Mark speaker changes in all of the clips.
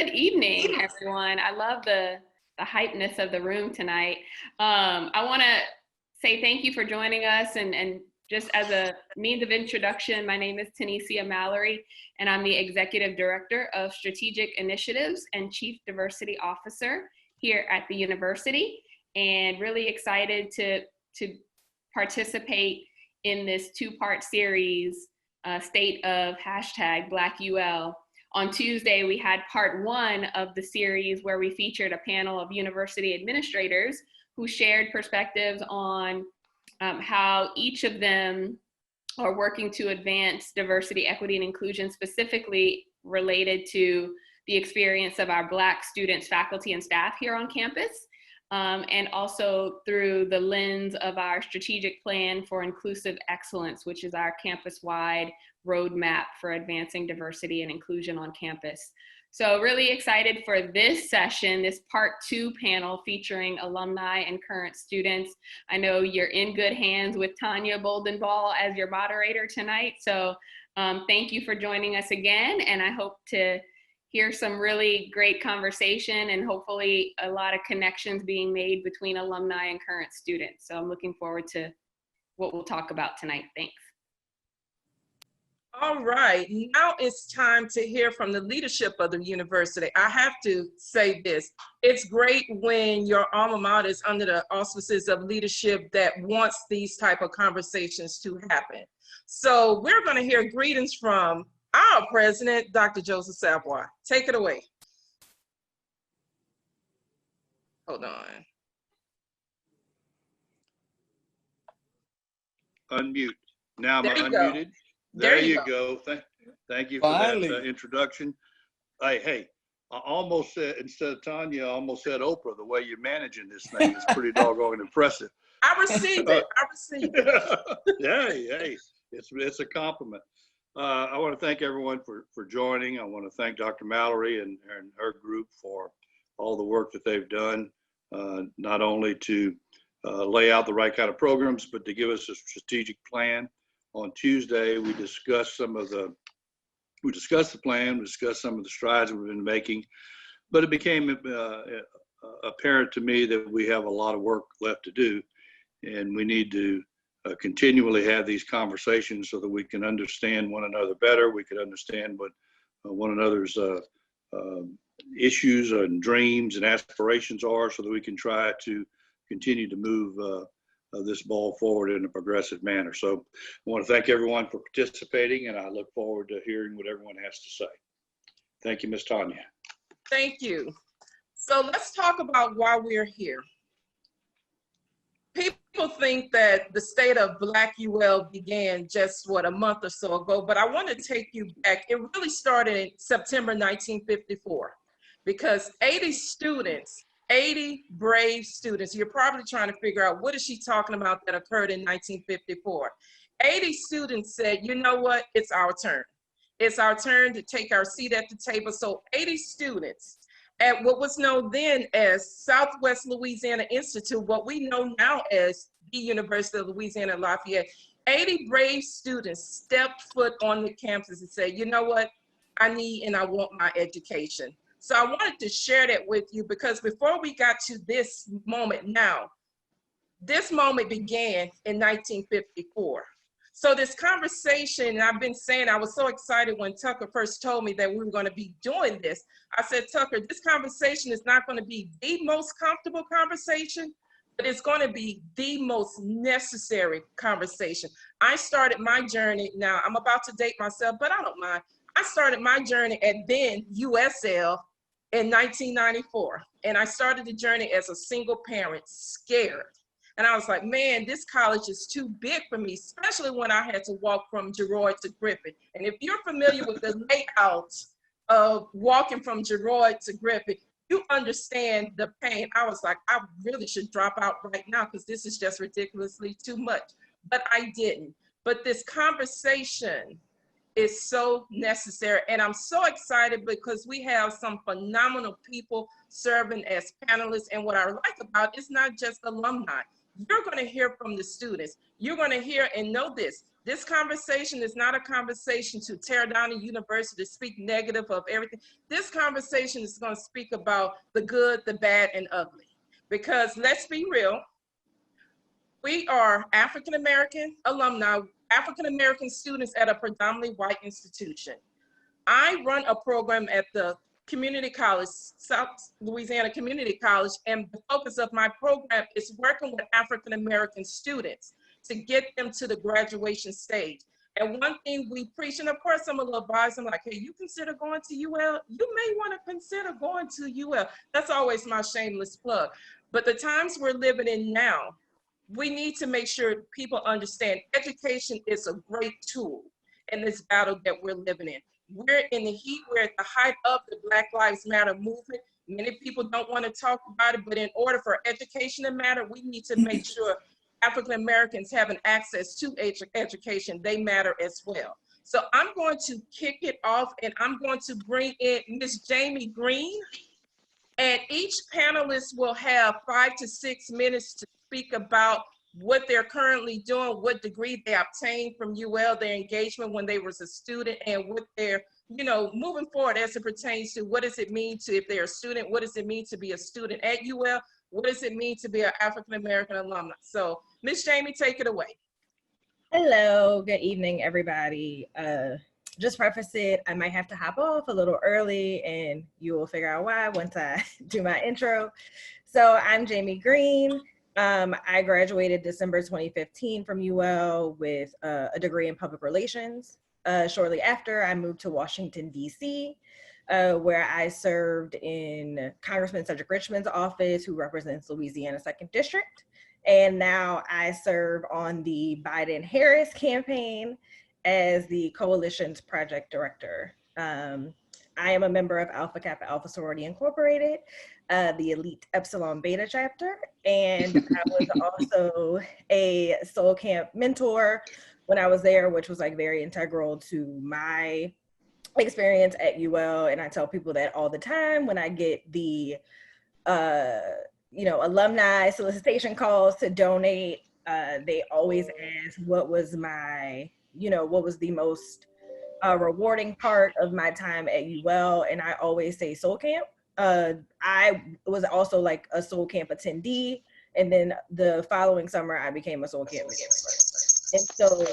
Speaker 1: Good evening, everyone. I love the hypeness of the room tonight. I want to say thank you for joining us, and just as a means of introduction, my name is Tanlecea Mallery, and I'm the Executive Director of Strategic Initiatives and Chief Diversity Officer here at the university, and really excited to participate in this two-part series, State of #BlackUL. On Tuesday, we had part one of the series where we featured a panel of university administrators who shared perspectives on how each of them are working to advance diversity, equity, and inclusion, specifically related to the experience of our Black students, faculty, and staff here on campus, and also through the lens of our strategic plan for inclusive excellence, which is our campus-wide roadmap for advancing diversity and inclusion on campus. So really excited for this session, this part two panel featuring alumni and current students. I know you're in good hands with Tonya Bolden-Ball as your moderator tonight. So thank you for joining us again. And I hope to hear some really great conversation and hopefully a lot of connections being made between alumni and current students. So I'm looking forward to what we'll talk about tonight. Thanks.
Speaker 2: All right, now it's time to hear from the leadership of the university. I have to say this, it's great when your alma mater is under the auspices of leadership that wants these type of conversations to happen. So we're gonna hear greetings from our president, Dr. Joseph Savoy. Take it away. Hold on.
Speaker 3: Unmute. Now I'm unmuted. There you go. Thank you for that introduction. Hey, I almost said, instead of Tonya, I almost said Oprah. The way you're managing this thing is pretty doggone impressive.
Speaker 2: I received it. I received it.
Speaker 3: Hey, it's a compliment. I want to thank everyone for joining. I want to thank Dr. Mallery and her group for all the work that they've done, not only to lay out the right kind of programs, but to give us a strategic plan. On Tuesday, we discussed the plan, we discussed some of the strides we've been making, but it became apparent to me that we have a lot of work left to do, and we need to continually have these conversations so that we can understand one another better. We can understand what one another's issues and dreams and aspirations are, so that we can try to continue to move this ball forward in a progressive manner. So I want to thank everyone for participating, and I look forward to hearing what everyone has to say. Thank you, Ms. Tonya.
Speaker 2: Thank you. So let's talk about why we're here. People think that the State of #BlackUL began just, a month or so ago, but I want to take you back. It really started in September 1954, because 80 brave students. You're probably trying to figure out, what is she talking about that occurred in 1954? 80 students said, you know what, it's our turn. It's our turn to take our seat at the table. So 80 students at what was known then as Southwest Louisiana Institute, what we know now as the University of Louisiana Lafayette, 80 brave students stepped foot on the campus and said, you know what, I need and I want my education. So I wanted to share that with you, because before we got to this moment now, this moment began in 1954. So this conversation, and I've been saying, I was so excited when Tucker first told me that we were going to be doing this. I said, Tucker, this conversation is not going to be the most comfortable conversation, but it's going to be the most necessary conversation. I started my journey, now I'm about to date myself, but I don't mind. I started my journey at then USL in 1994. And I started the journey as a single parent, scared. And I was like, man, this college is too big for me, especially when I had to walk from Geroid to Griffin. And if you're familiar with the layout of walking from Geroid to Griffin, you understand the pain. I was like, I really should drop out right now, because this is just ridiculously too much. But I didn't. But this conversation is so necessary. And I'm so excited because we have some phenomenal people serving as panelists. And what I like about it is not just alumni. You're going to hear from the students. You're going to hear and know this. This conversation is not a conversation to tear down a university, to speak negative of everything. This conversation is going to speak about the good, the bad, and ugly. Because let's be real, we are African-American alumni, African-American students at a predominantly white institution. I run a program at the community college, South Louisiana Community College, and the focus of my program is working with African-American students to get them to the graduation stage. And one thing we preach, and of course I'm a little biased, I'm like, hey, you consider going to UL? You may want to consider going to UL. That's always my shameless plug. But the times we're living in now, we need to make sure people understand education is a great tool in this battle that we're living in. We're in the heat, we're at the height of the Black Lives Matter movement. Many people don't want to talk about it, but in order for education to matter, we need to make sure African Americans having access to education, they matter as well. So I'm going to kick it off and I'm going to bring in Ms. Jamie Green, and each panelist will have 5 to 6 minutes to speak about what they're currently doing, what degree they obtained from UL, their engagement when they was a student, and what they're, you know, moving forward as it pertains to what does it mean to, if they're a student, what does it mean to be a student at UL? What does it mean to be an African-American alumni? So Ms. Jamie, take it away.
Speaker 4: Hello, good evening, everybody. Just preface it, I might have to hop off a little early and you will figure out why once I do my intro. So I'm Jamie Green. I graduated December 2015 from UL with a degree in public relations. Shortly after, I moved to Washington, DC, where I served in Congressman Cedric Richmond's office, who represents Louisiana 2nd District. And now I serve on the Biden-Harris campaign as the coalition's project director. I am a member of Alpha Kappa Alpha Sorority Incorporated, the elite Epsilon Beta chapter, and I was also a Soul Camp mentor when I was there, which was like very integral to my experience at UL. And I tell people that all the time when I get the alumni solicitation calls to donate, they always ask what was my, what was the most rewarding part of my time at UL, and I always say Soul Camp. I was also like a Soul Camp attendee, and then the following summer I became a Soul Camp member. And so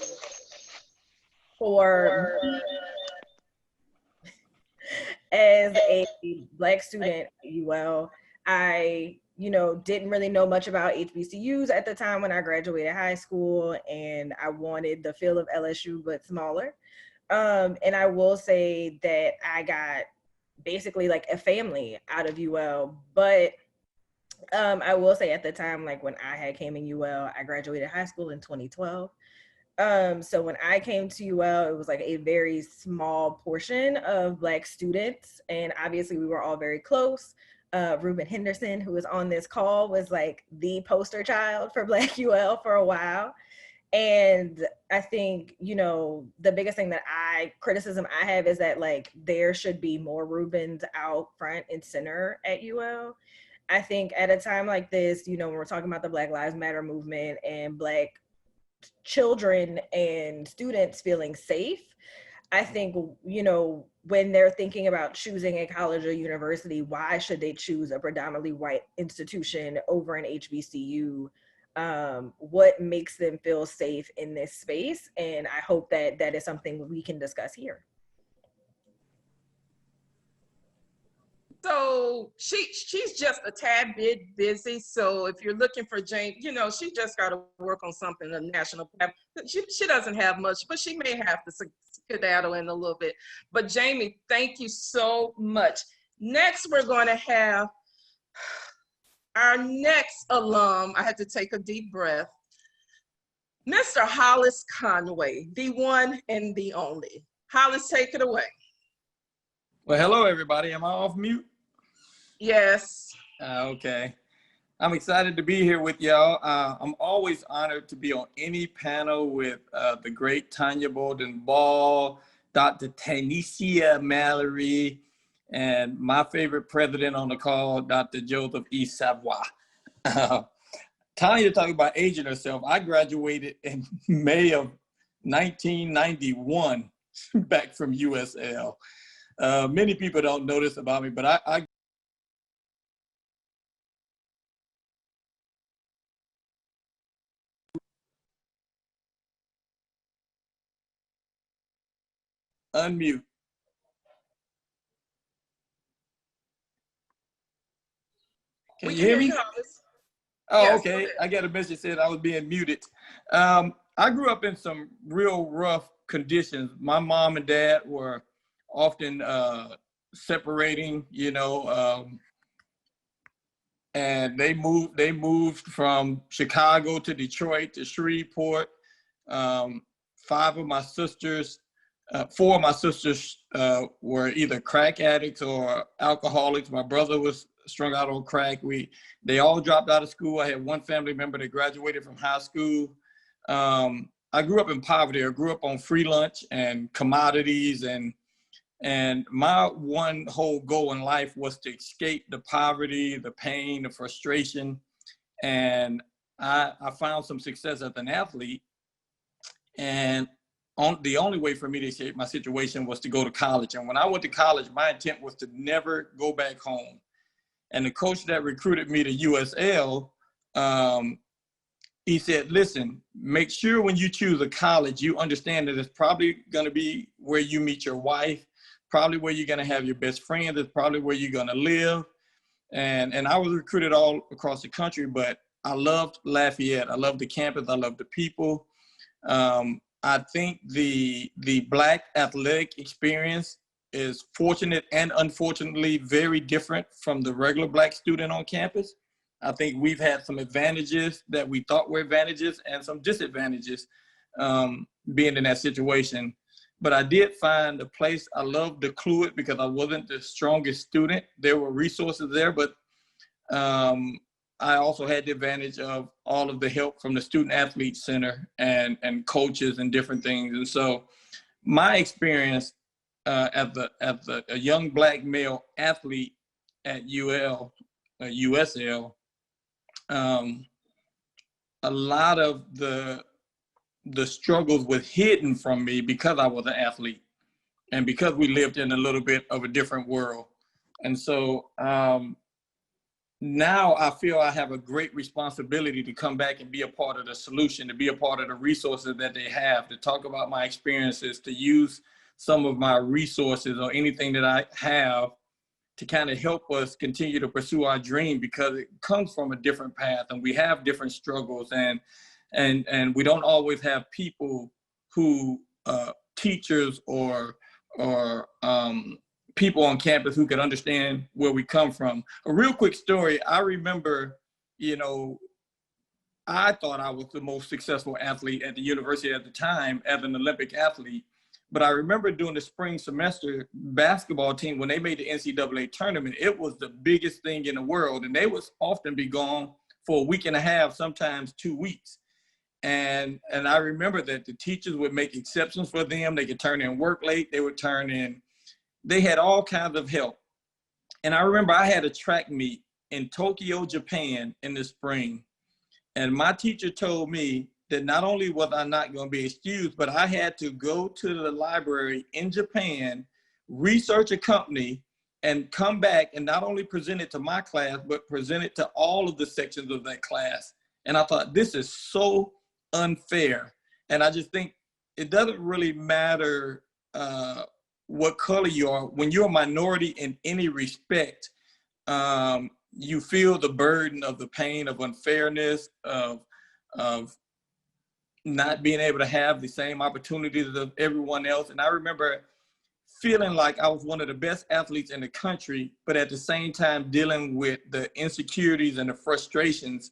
Speaker 4: for me, as a Black student at UL, I didn't really know much about HBCUs at the time when I graduated high school, and I wanted the feel of LSU but smaller. And I will say that I got basically like a family out of UL, but I will say at the time, like when I had came in UL, I graduated high school in 2012. So when I came to UL, it was like a very small portion of Black students, and obviously we were all very close. Ruben Henderson, who was on this call, was like the poster child for Black UL for a while. And I think, the biggest thing that criticism I have is that like there should be more Rubens out front and center at UL. I think at a time like this, when we're talking about the Black Lives Matter movement and Black children and students feeling safe, I think, when they're thinking about choosing a college or university, why should they choose a predominantly white institution over an HBCU? What makes them feel safe in this space? And I hope that that is something we can discuss here.
Speaker 2: So she's just a tad bit busy. So if you're looking for Jane, she just got to work on something on national platform. She doesn't have much, but she may have to skedaddle in a little bit. But Jamie, thank you so much. Next, we're going to have our next alum. I had to take a deep breath. Mr. Hollis Conway, the one and the only. Hollis, take it away.
Speaker 5: Well, hello, everybody. Am I off mute?
Speaker 2: Yes.
Speaker 5: Okay. I'm excited to be here with y'all. I'm always honored to be on any panel with the great Tonya Bolden-Ball, Dr. Tanlecea Mallery, and my favorite president on the call, Dr. Joseph E. Savoy. Tonya talking about aging herself. I graduated in May of 1991 back from USL. Many people don't know this about me, but I unmute. Can you hear me?
Speaker 2: Hollis.
Speaker 5: Oh,
Speaker 2: Yes,
Speaker 5: okay. I got a message said I was being muted. I grew up in some real rough conditions. My mom and dad were often separating, you know, and they moved from Chicago to Detroit to Shreveport. Four of my sisters were either crack addicts or alcoholics. My brother was strung out on crack. They all dropped out of school. I had one family member that graduated from high school. I grew up in poverty. I grew up on free lunch and commodities, and my one whole goal in life was to escape the poverty, the pain, the frustration. And I found some success as an athlete. And the only way for me to escape my situation was to go to college. And when I went to college, my intent was to never go back home. And the coach that recruited me to USL, he said, listen, make sure when you choose a college, you understand that it's probably going to be where you meet your wife, probably where you're going to have your best friends, it's probably where you're going to live. And I was recruited all across the country, but I loved Lafayette. I loved the campus. I loved the people. I think the Black athletic experience is fortunate and unfortunately very different from the regular Black student on campus. I think we've had some advantages that we thought were advantages and some disadvantages being in that situation. But I did find a place. I loved the Cluid because I wasn't the strongest student. There were resources there, but I also had the advantage of all of the help from the Student Athlete Center and coaches and different things. And so my experience as a young Black male athlete at USL, a lot of the struggles was hidden from me because I was an athlete and because we lived in a little bit of a different world. And so now I feel I have a great responsibility to come back and be a part of the solution, to be a part of the resources that they have, to talk about my experiences, to use some of my resources or anything that I have to kind of help us continue to pursue our dream, because it comes from a different path and we have different struggles, and we don't always have people who teachers or people on campus who can understand where we come from. A real quick story. I remember, you know, I thought I was the most successful athlete at the university at the time as an Olympic athlete. But I remember during the spring semester basketball team, when they made the NCAA tournament, it was the biggest thing in the world. And they would often be gone for a week and a half, sometimes 2 weeks. And I remember that the teachers would make exceptions for them. They could turn in work late. They had all kinds of help. And I remember I had a track meet in Tokyo, Japan in the spring. And my teacher told me that not only was I not going to be excused, but I had to go to the library in Japan, research a company, and come back and not only present it to my class, but present it to all of the sections of that class. And I thought, this is so unfair. And I just think it doesn't really matter what color you are. When you're a minority in any respect, you feel the burden of the pain of unfairness, of not being able to have the same opportunities of everyone else. And I remember feeling like I was one of the best athletes in the country, but at the same time dealing with the insecurities and the frustrations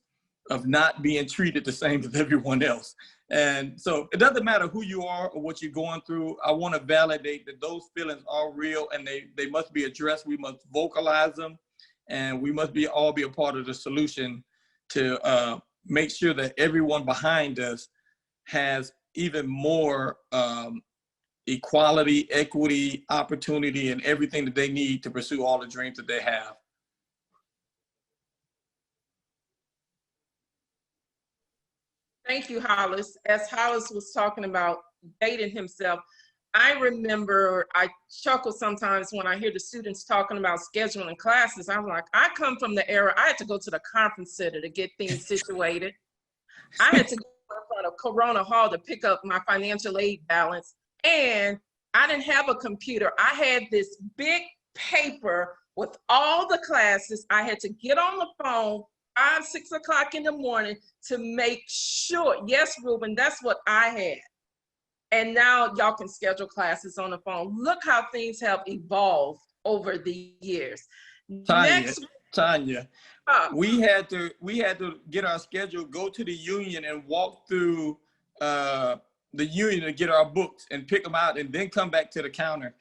Speaker 5: of not being treated the same as everyone else. And so it doesn't matter who you are or what you're going through. I want to validate that those feelings are real and they must be addressed. We must vocalize them, and we must all be a part of the solution to make sure that everyone behind us has even more equality, equity, opportunity, and everything that they need to pursue all the dreams that they have.
Speaker 2: Thank you, Hollis. As Hollis was talking about dating himself. I remember I chuckle sometimes when I hear the students talking about scheduling classes. I'm like, I come from the era, I had to go to the conference center to get things situated. I had to go in front of Corona Hall to pick up my financial aid balance. And I didn't have a computer. I had this big paper with all the classes. I had to get on the phone 5, 6 o'clock in the morning to make sure. Yes, Ruben, that's what I had. And now y'all can schedule classes on the phone. Look how things have evolved over the years.
Speaker 5: Tonya, we had to get our schedule, go to the union and walk through the union to get our books and pick them out and then come back to the counter.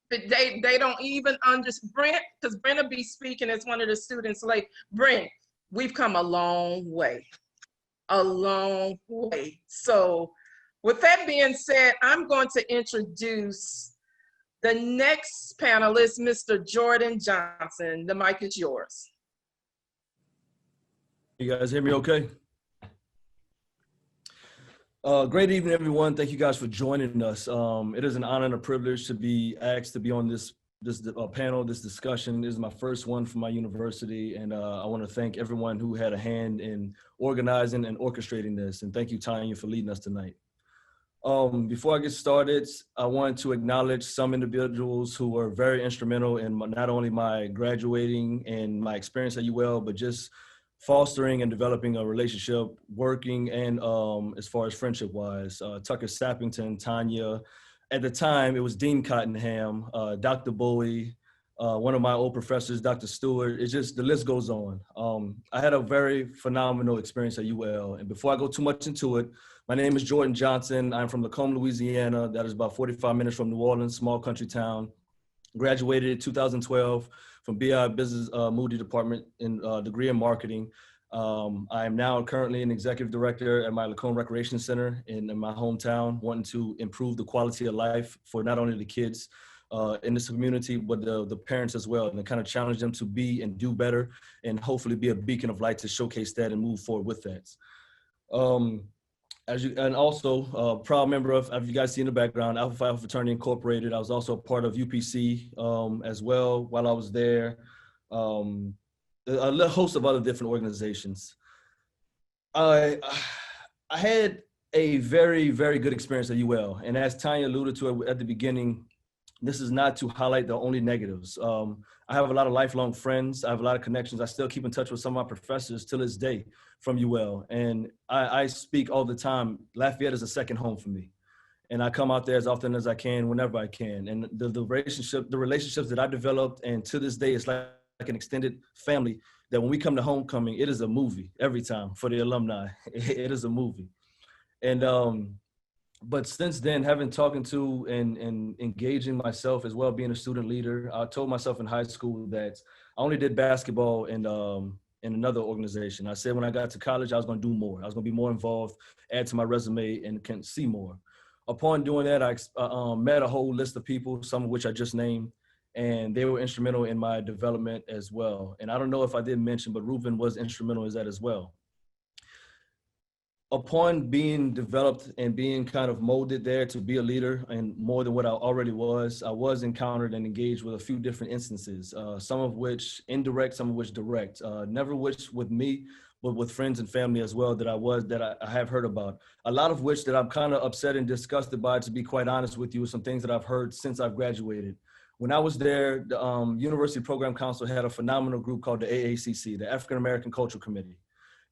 Speaker 2: They don't even understand. Brent, because Brent will be speaking as one of the students late. Brent, we've come a long way. A long way. So with that being said, I'm going to introduce the next panelist, Mr. Jordan Johnson. The mic is yours.
Speaker 6: You guys hear me okay? Great evening, everyone. Thank you guys for joining us. It is an honor and a privilege to be asked to be on this panel, this discussion. This is my first one for my university, and I want to thank everyone who had a hand in organizing and orchestrating this. And thank you, Tonya, for leading us tonight. Before I get started, I want to acknowledge some individuals who were very instrumental in not only my graduating and my experience at UL, but just fostering and developing a relationship, working and as far as friendship-wise. Tucker Sappington, Tonya. At the time, it was Dean Cottenham, Dr. Bowie, one of my old professors, Dr. Stewart. It's just, the list goes on. I had a very phenomenal experience at UL. And before I go too much into it, my name is Jordan Johnson. I'm from Lacombe, Louisiana. That is about 45 minutes from New Orleans, small country town. Graduated in 2012 from BI Business Moody Department in degree in marketing. I am now currently an executive director at my Lacombe Recreation Center in my hometown, wanting to improve the quality of life for not only the kids in this community, but the parents as well, and to kind of challenge them to be and do better, and hopefully be a beacon of light to showcase that and move forward with that. And also proud member of you guys see in the background, Alpha Phi Alpha Fraternity Incorporated. I was also a part of UPC as well while I was there. A host of other different organizations. I had a very, very good experience at UL. And as Tonya alluded to at the beginning, this is not to highlight the only negatives. I have a lot of lifelong friends. I have a lot of connections. I still keep in touch with some of my professors to this day from UL. And I speak all the time, Lafayette is a second home for me. And I come out there as often as I can, whenever I can. And the relationships that I developed, and to this day, it's like an extended family, that when we come to homecoming, it is a movie every time for the alumni. It is a movie. And but since then, having talking to and engaging myself as well, being a student leader, I told myself in high school that I only did basketball and in another organization. I said when I got to college, I was going to do more. I was going to be more involved, add to my resume, and can see more. Upon doing that, I met a whole list of people, some of which I just named, and they were instrumental in my development as well. And I don't know if I did mention, but Ruben was instrumental in that as well. Upon being developed and being kind of molded there to be a leader, and more than what I already was, I was encountered and engaged with a few different instances, some of which indirect, some of which direct, never which with me, but with friends and family as well that I have heard about. A lot of which that I'm kind of upset and disgusted by, to be quite honest with you, some things that I've heard since I've graduated. When I was there, the University Program Council had a phenomenal group called the AACC, the African American Cultural Committee.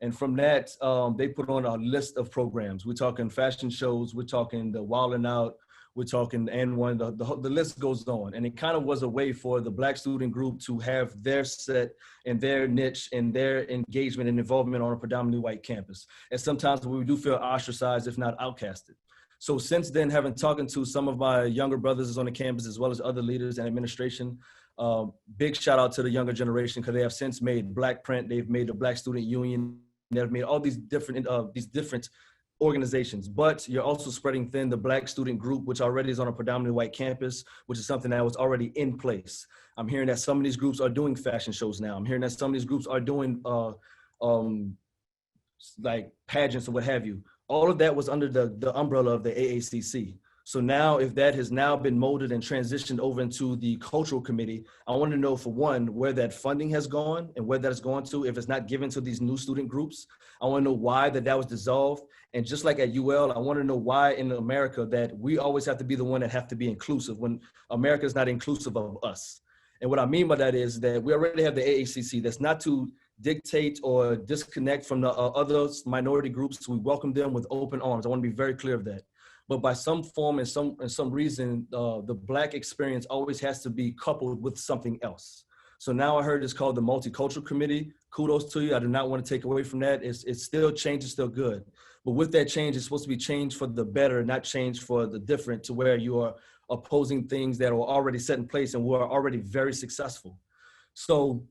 Speaker 6: And from that, they put on a list of programs. We're talking fashion shows, we're talking the Wildin' Out, we're talking N1, the list goes on. And it kind of was a way for the Black student group to have their set and their niche and their engagement and involvement on a predominantly white campus. And sometimes we do feel ostracized, if not outcasted. So since then, having talking to some of my younger brothers on the campus, as well as other leaders and administration, big shout out to the younger generation, because they have since made Black Print, they've made the Black Student Union, they've made all these different organizations. But you're also spreading thin the Black student group, which already is on a predominantly white campus, which is something that was already in place. I'm hearing that some of these groups are doing fashion shows now. I'm hearing that some of these groups are doing like pageants or what have you. all of that was under the umbrella of the AACC. So now if that has now been molded and transitioned over into the cultural committee, I want to know, for one, where that funding has gone and where that's gone to, if it's not given to these new student groups. I want to know why that was dissolved. And just like at UL, I want to know why in America that we always have to be the one that have to be inclusive when America is not inclusive of us. And what I mean by that is that we already have the AACC that's not to dictate or disconnect from the other minority groups. We welcome them with open arms. I want to be very clear of that. But by some form and some reason, the Black experience always has to be coupled with something else. So now I heard it's called the Multicultural Committee. Kudos to you. I do not want to take away from that. It's still change, it's still good. But with that change, it's supposed to be change for the better, not change for the different, to where you are opposing things that are already set in place and were already very successful. So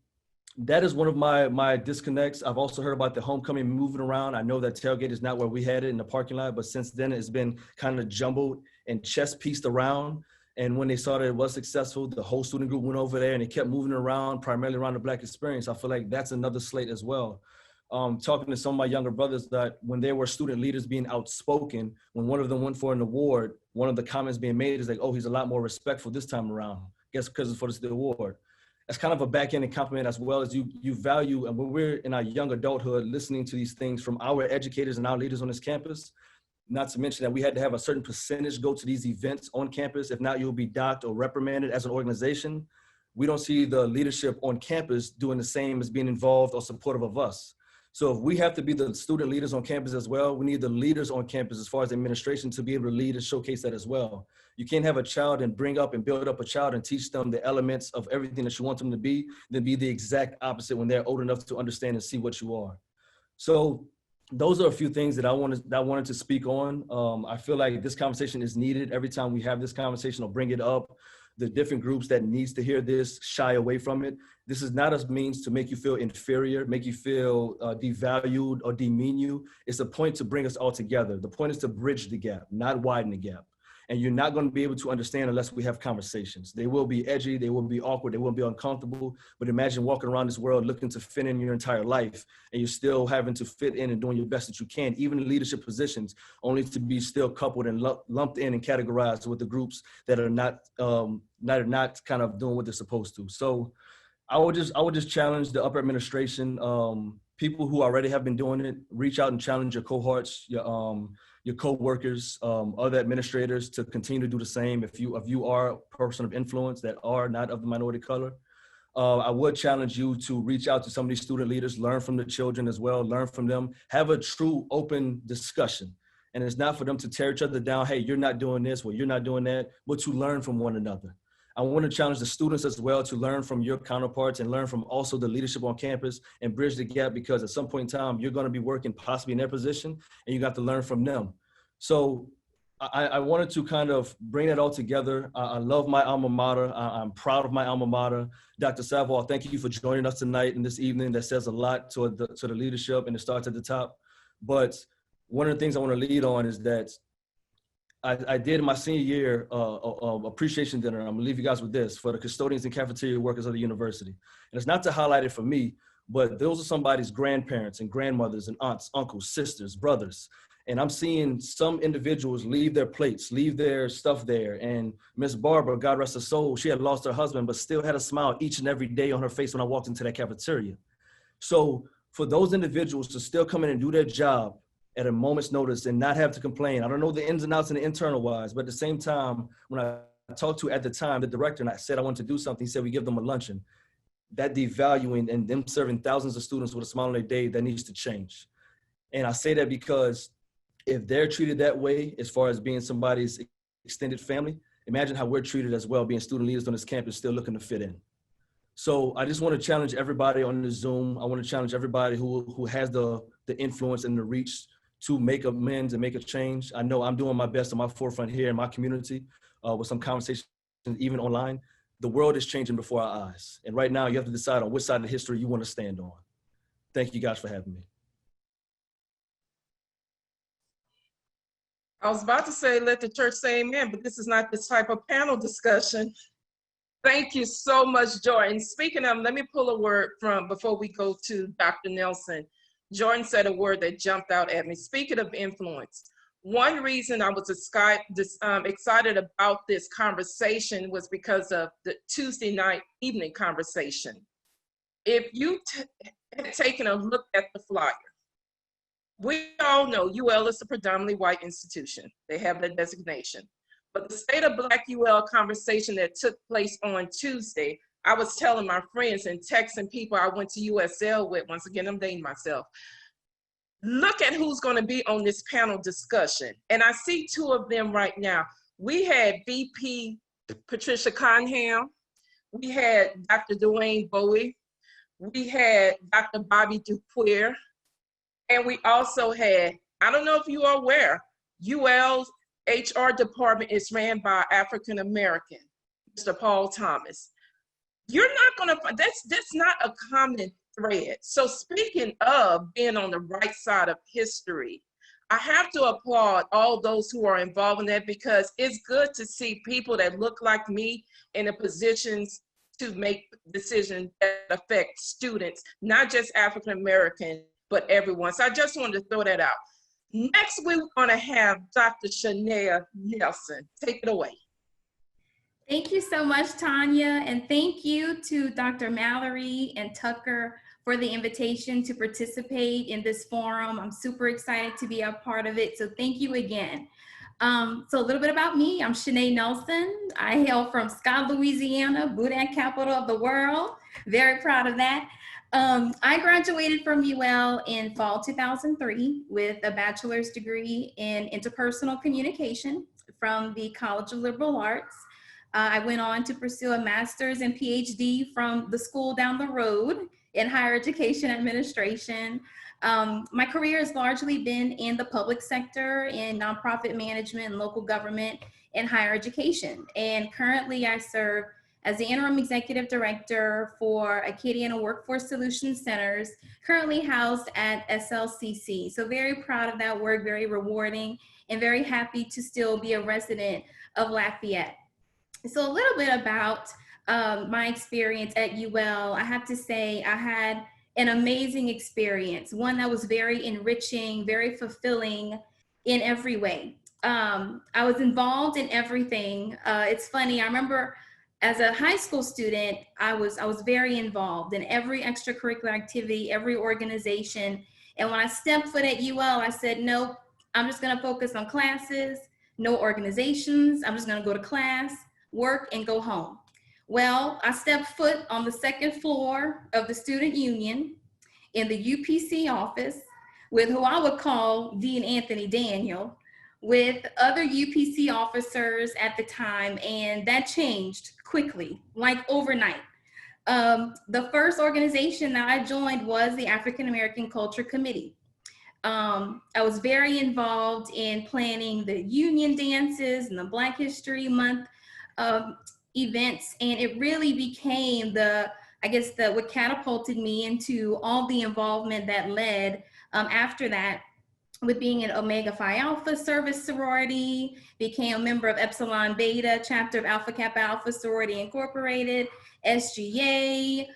Speaker 6: that is one of my disconnects. I've also heard about the homecoming moving around. I know that tailgate is not where we had it in the parking lot, but since then it's been kind of jumbled and chess pieced around. And when they saw that it was successful, the whole student group went over there and they kept moving around, primarily around the Black experience. I feel like that's another slate as well. Talking to some of my younger brothers, that when they were student leaders being outspoken, when one of them went for an award, one of the comments being made is like, oh, he's a lot more respectful this time around. Guess because it's for the award. That's kind of a backhanded compliment, as well as you value, and when we're in our young adulthood listening to these things from our educators and our leaders on this campus, not to mention that we had to have a certain percentage go to these events on campus. If not, you'll be docked or reprimanded as an organization. We don't see the leadership on campus doing the same as being involved or supportive of us. So if we have to be the student leaders on campus as well, we need the leaders on campus as far as administration to be able to lead and showcase that as well. You can't have a child and bring up and build up a child and teach them the elements of everything that you want them to be, then be the exact opposite when they're old enough to understand and see what you are. So those are a few things that I wanted to speak on. I feel like this conversation is needed. Every time we have this conversation, I'll bring it up. The different groups that needs to hear this shy away from it. This is not a means to make you feel inferior, make you feel devalued or demean you. It's a point to bring us all together. The point is to bridge the gap, not widen the gap. And you're not going to be able to understand unless we have conversations. They will be edgy, they will be awkward, they will be uncomfortable. But imagine walking around this world looking to fit in your entire life, and you're still having to fit in and doing your best that you can, even in leadership positions, only to be still coupled and lumped in and categorized with the groups that are not kind of doing what they're supposed to. So I would just challenge the upper administration, people who already have been doing it, reach out and challenge your cohorts, your co-workers, other administrators to continue to do the same. If you are a person of influence that are not of the minority color, I would challenge you to reach out to some of these student leaders, learn from the children as well, learn from them, have a true open discussion. And it's not for them to tear each other down. Hey, you're not doing this, well, you're not doing that, but to learn from one another. I want to challenge the students as well to learn from your counterparts and learn from also the leadership on campus and bridge the gap, because at some point in time, you're going to be working possibly in their position and you got to learn from them. So I wanted to kind of bring that all together. I love my alma mater. I'm proud of my alma mater. Dr. Savoy, thank you for joining us tonight and this evening. That says a lot to the leadership, and it starts at the top. But one of the things I want to lead on is that I did in my senior year appreciation dinner. I'm gonna leave you guys with this for the custodians and cafeteria workers of the university. And it's not to highlight it for me, but those are somebody's grandparents and grandmothers and aunts, uncles, sisters, brothers. And I'm seeing some individuals leave their plates, leave their stuff there. And Miss Barbara, God rest her soul, she had lost her husband, but still had a smile each and every day on her face when I walked into that cafeteria. So for those individuals to still come in and do their job at a moment's notice and not have to complain. I don't know the ins and outs and the internal wise, but at the same time, when I talked to, at the time, the director, and I said I wanted to do something, he said, we give them a luncheon. That devaluing and them serving thousands of students with a smile on their day, that needs to change. And I say that because if they're treated that way, as far as being somebody's extended family, imagine how we're treated as well, being student leaders on this campus, still looking to fit in. So I just want to challenge everybody on the Zoom. I want to challenge everybody who has the influence and the reach to make amends and make a change. I know I'm doing my best on my forefront here in my community with some conversations, even online. The world is changing before our eyes. And right now you have to decide on which side of history you want to stand on. Thank you guys for having me.
Speaker 2: I was about to say, let the church say amen, but this is not this type of panel discussion. Thank you so much, Joy. And speaking of, let me pull a word from before we go to Dr. Nelson. Jordan said a word that jumped out at me. Speaking of influence, one reason I was excited about this conversation was because of the Tuesday night evening conversation. If you had taken a look at the flyer, we all know UL is a predominantly white institution. They have that designation. But the State of Black UL conversation that took place on Tuesday, I was telling my friends and texting people I went to USL with, once again, I'm dating myself. Look at who's going to be on this panel discussion. And I see two of them right now. We had VP Patricia Conham. We had Dr. Dwayne Bowie. We had Dr. Bobby Dupuire. And we also had, I don't know if you are aware, UL's HR department is ran by African American, Mr. Paul Thomas. You're not going to, that's not a common thread. So speaking of being on the right side of history, I have to applaud all those who are involved in that, because it's good to see people that look like me in the positions to make decisions that affect students, not just African American, but everyone. So I just wanted to throw that out. Next, we're going to have Dr. Shanea Nelson. Take it away.
Speaker 7: Thank you so much, Tonya, and thank you to Dr. Mallery and Tucker for the invitation to participate in this forum. I'm super excited to be a part of it, so thank you again. So a little bit about me. I'm Shanea Nelson. I hail from Scott, Louisiana, Boudin capital of the world. Very proud of that. I graduated from UL in fall 2003 with a bachelor's degree in interpersonal communication from the College of Liberal Arts. I went on to pursue a master's and PhD from the school down the road in higher education administration. My career has largely been in the public sector, in nonprofit management and local government and higher education. And currently I serve as the interim executive director for Acadiana Workforce Solutions Centers, currently housed at SLCC. So very proud of that work, very rewarding, and very happy to still be a resident of Lafayette. So a little bit about my experience at UL. I have to say I had an amazing experience, one that was very enriching, very fulfilling in every way. I was involved in everything. It's funny, I remember as a high school student, I was very involved in every extracurricular activity, every organization. And when I stepped foot at UL, I said, nope, I'm just gonna focus on classes, no organizations. I'm just gonna go to class, work, and go home. Well, I stepped foot on the second floor of the student union in the UPC office with who I would call Dean Anthony Daniel, with other UPC officers at the time, and that changed quickly, like overnight. The first organization that I joined was the African American Culture Committee. I was very involved in planning the union dances and the Black History Month events, and it really became what catapulted me into all the involvement that led after that, with being an Omega Phi Alpha service sorority, became a member of Epsilon Beta, chapter of Alpha Kappa Alpha Sorority Incorporated, SGA,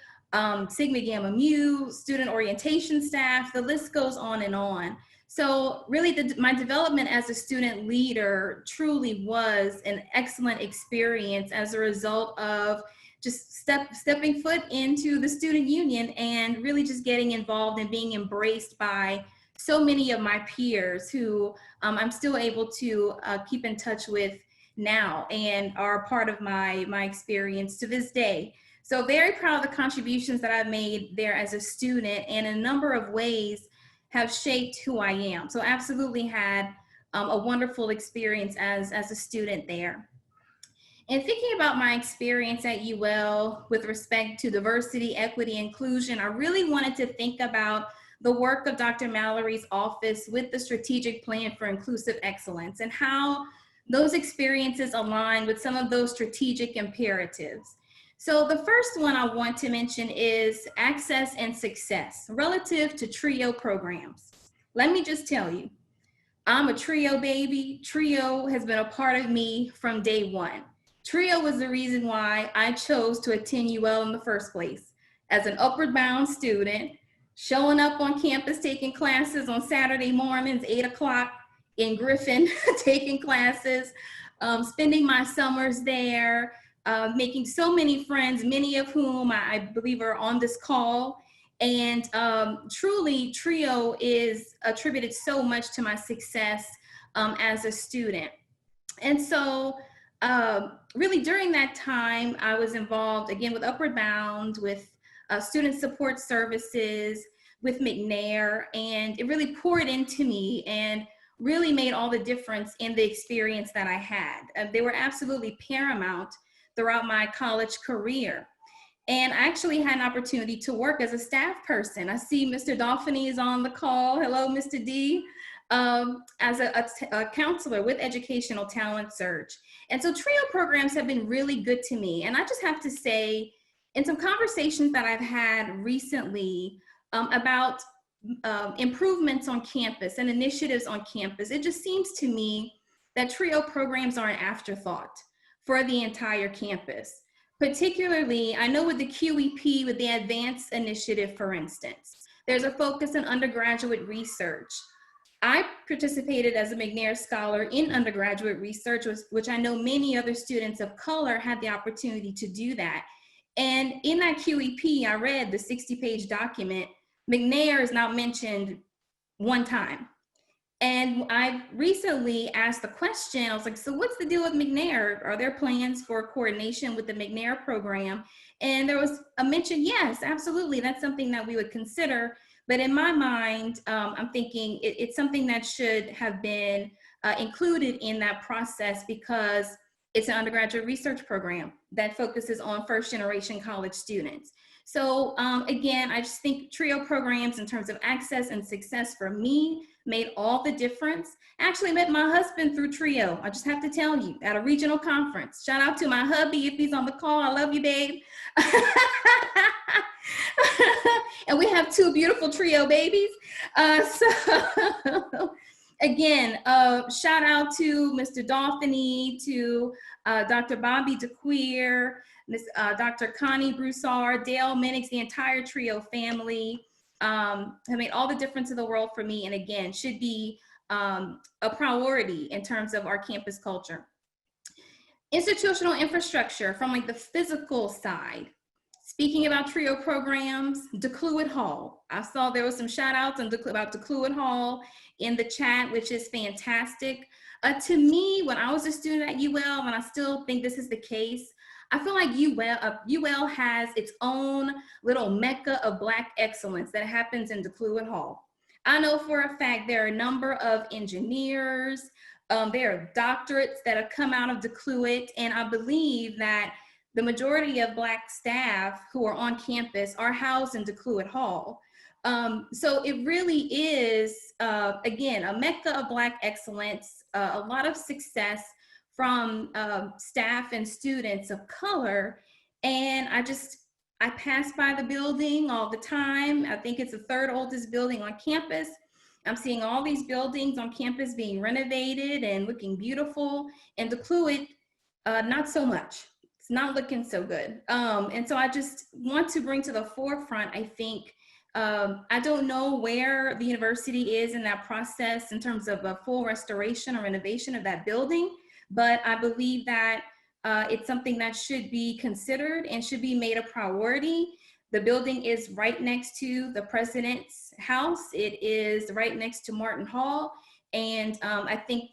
Speaker 7: Sigma Gamma Mu, student orientation staff, the list goes on and on. So really my development as a student leader truly was an excellent experience as a result of just stepping foot into the student union and really just getting involved and being embraced by so many of my peers who I'm still able to keep in touch with now and are part of my experience to this day. So very proud of the contributions that I've made there as a student, and in a number of ways have shaped who I am. So absolutely had a wonderful experience as a student there. And thinking about my experience at UL with respect to diversity, equity, inclusion, I really wanted to think about the work of Dr. Mallery's office with the strategic plan for inclusive excellence and how those experiences align with some of those strategic imperatives. So the first one I want to mention is access and success relative to TRIO programs. Let me just tell you, I'm a TRIO baby. TRIO has been a part of me from day one. TRIO was the reason why I chose to attend UL in the first place. As an upward bound student, showing up on campus, taking classes on Saturday mornings, 8 o'clock in Griffin, taking classes, spending my summers there, making so many friends, many of whom I believe are on this call. And truly, TRIO is attributed so much to my success as a student. And so really during that time, I was involved again with Upward Bound, with student support services, with McNair, and it really poured into me and really made all the difference in the experience that I had. They were absolutely paramount throughout my college career. And I actually had an opportunity to work as a staff person. I see Mr. Dolphiny is on the call. Hello, Mr. D. As a counselor with Educational Talent Search. And so TRIO programs have been really good to me. And I just have to say, in some conversations that I've had recently about improvements on campus and initiatives on campus, it just seems to me that TRIO programs are an afterthought for the entire campus. Particularly, I know with the QEP, with the Advanced Initiative, for instance, there's a focus on undergraduate research. I participated as a McNair Scholar in undergraduate research, which I know many other students of color had the opportunity to do that. And in that QEP, I read the 60-page document. McNair is not mentioned one time. And I recently asked the question, I was like, so what's the deal with McNair? Are there plans for coordination with the McNair program? And there was a mention, yes, absolutely, that's something that we would consider. But in my mind, I'm thinking it's something that should have been included in that process because it's an undergraduate research program that focuses on first-generation college students. So again, I just think TRIO programs in terms of access and success for me made all the difference. I actually met my husband through TRIO. I just have to tell you, at a regional conference. Shout out to my hubby if he's on the call. I love you, babe. And we have 2 beautiful TRIO babies. So again, shout out to Mr. Dolphiny, to Dr. Bobby DeQueer, Dr. Connie Broussard, Dale Minix, the entire TRIO family have made all the difference in the world for me. And again, should be a priority in terms of our campus culture. Institutional infrastructure from like the physical side. Speaking about TRIO programs, DeCluett Hall. I saw there was some shout outs about DeCluett Hall in the chat, which is fantastic. To me, when I was a student at UL, and I still think this is the case, I feel like UL has its own little mecca of Black excellence that happens in DeCluett Hall. I know for a fact there are a number of engineers, there are doctorates that have come out of DeCluett, and I believe that the majority of Black staff who are on campus are housed in DeCluett Hall. So it really is, again, a mecca of Black excellence, a lot of success from staff and students of color. And I pass by the building all the time. I think it's the 3rd oldest building on campus. I'm seeing all these buildings on campus being renovated and looking beautiful. And DeCluett, not so much. It's not looking so good. And so I just want to bring to the forefront, I think, I don't know where the university is in that process in terms of a full restoration or renovation of that building, but I believe that it's something that should be considered and should be made a priority. The building is right next to the president's house. It is right next to Martin Hall. And I think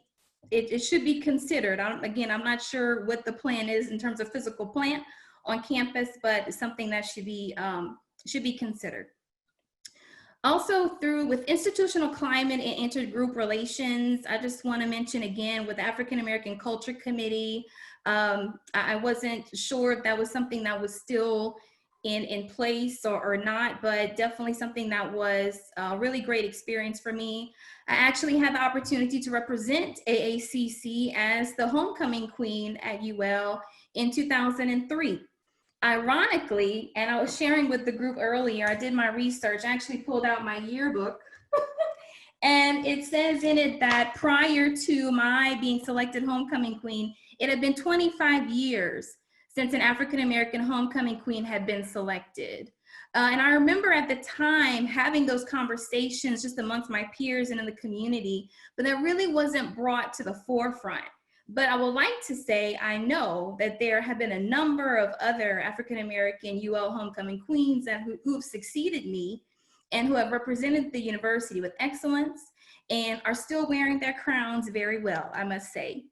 Speaker 7: it should be considered. Again, I'm not sure what the plan is in terms of physical plant on campus, but it's something that should be considered. Also with institutional climate and intergroup relations, I just want to mention again with the African American Culture Committee, I wasn't sure if that was something that was still in place or not, but definitely something that was a really great experience for me. I actually had the opportunity to represent AACC as the homecoming queen at UL in 2003. Ironically, and I was sharing with the group earlier, I did my research, I actually pulled out my yearbook, and it says in it that prior to my being selected homecoming queen, it had been 25 years since an African-American homecoming queen had been selected. And I remember at the time having those conversations just amongst my peers and in the community, but that really wasn't brought to the forefront. But I would like to say, I know that there have been a number of other African-American UL homecoming queens who've succeeded me and who have represented the university with excellence and are still wearing their crowns very well, I must say.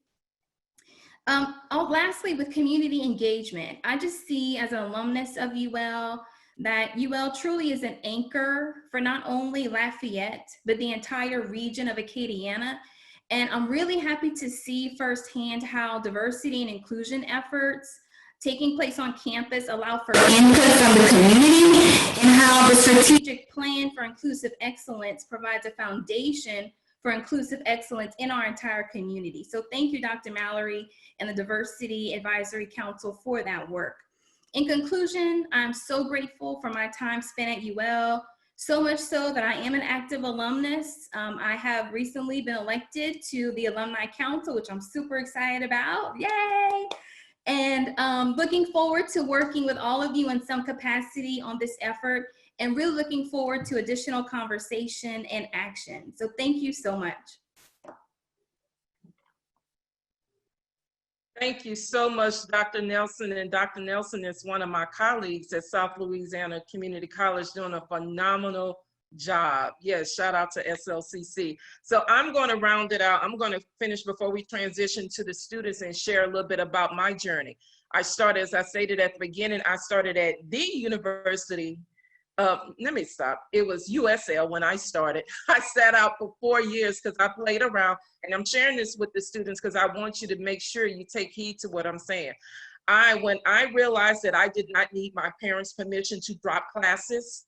Speaker 7: Lastly, with community engagement, I just see as an alumnus of UL that UL truly is an anchor for not only Lafayette, but the entire region of Acadiana. And I'm really happy to see firsthand how diversity and inclusion efforts taking place on campus allow for input from the community and how the strategic plan for inclusive excellence provides a foundation for inclusive excellence in our entire community. So thank you, Dr. Mallery and the Diversity Advisory Council for that work. In conclusion, I'm so grateful for my time spent at UL, so much so that I am an active alumnus. I have recently been elected to the Alumni Council, which I'm super excited about, yay! And looking forward to working with all of you in some capacity on this effort, and really looking forward to additional conversation and action. So thank you so much.
Speaker 2: Thank you so much, Dr. Nelson. And Dr. Nelson is one of my colleagues at South Louisiana Community College doing a phenomenal job. Yes, shout out to SLCC. So I'm going to round it out. I'm going to finish before we transition to the students and share a little bit about my journey. I started, as I stated at the beginning, I started at the university. Let me stop. It was USL when I started. I sat out for 4 years because I played around, and I'm sharing this with the students because I want you to make sure you take heed to what I'm saying. When I realized that I did not need my parents' permission to drop classes,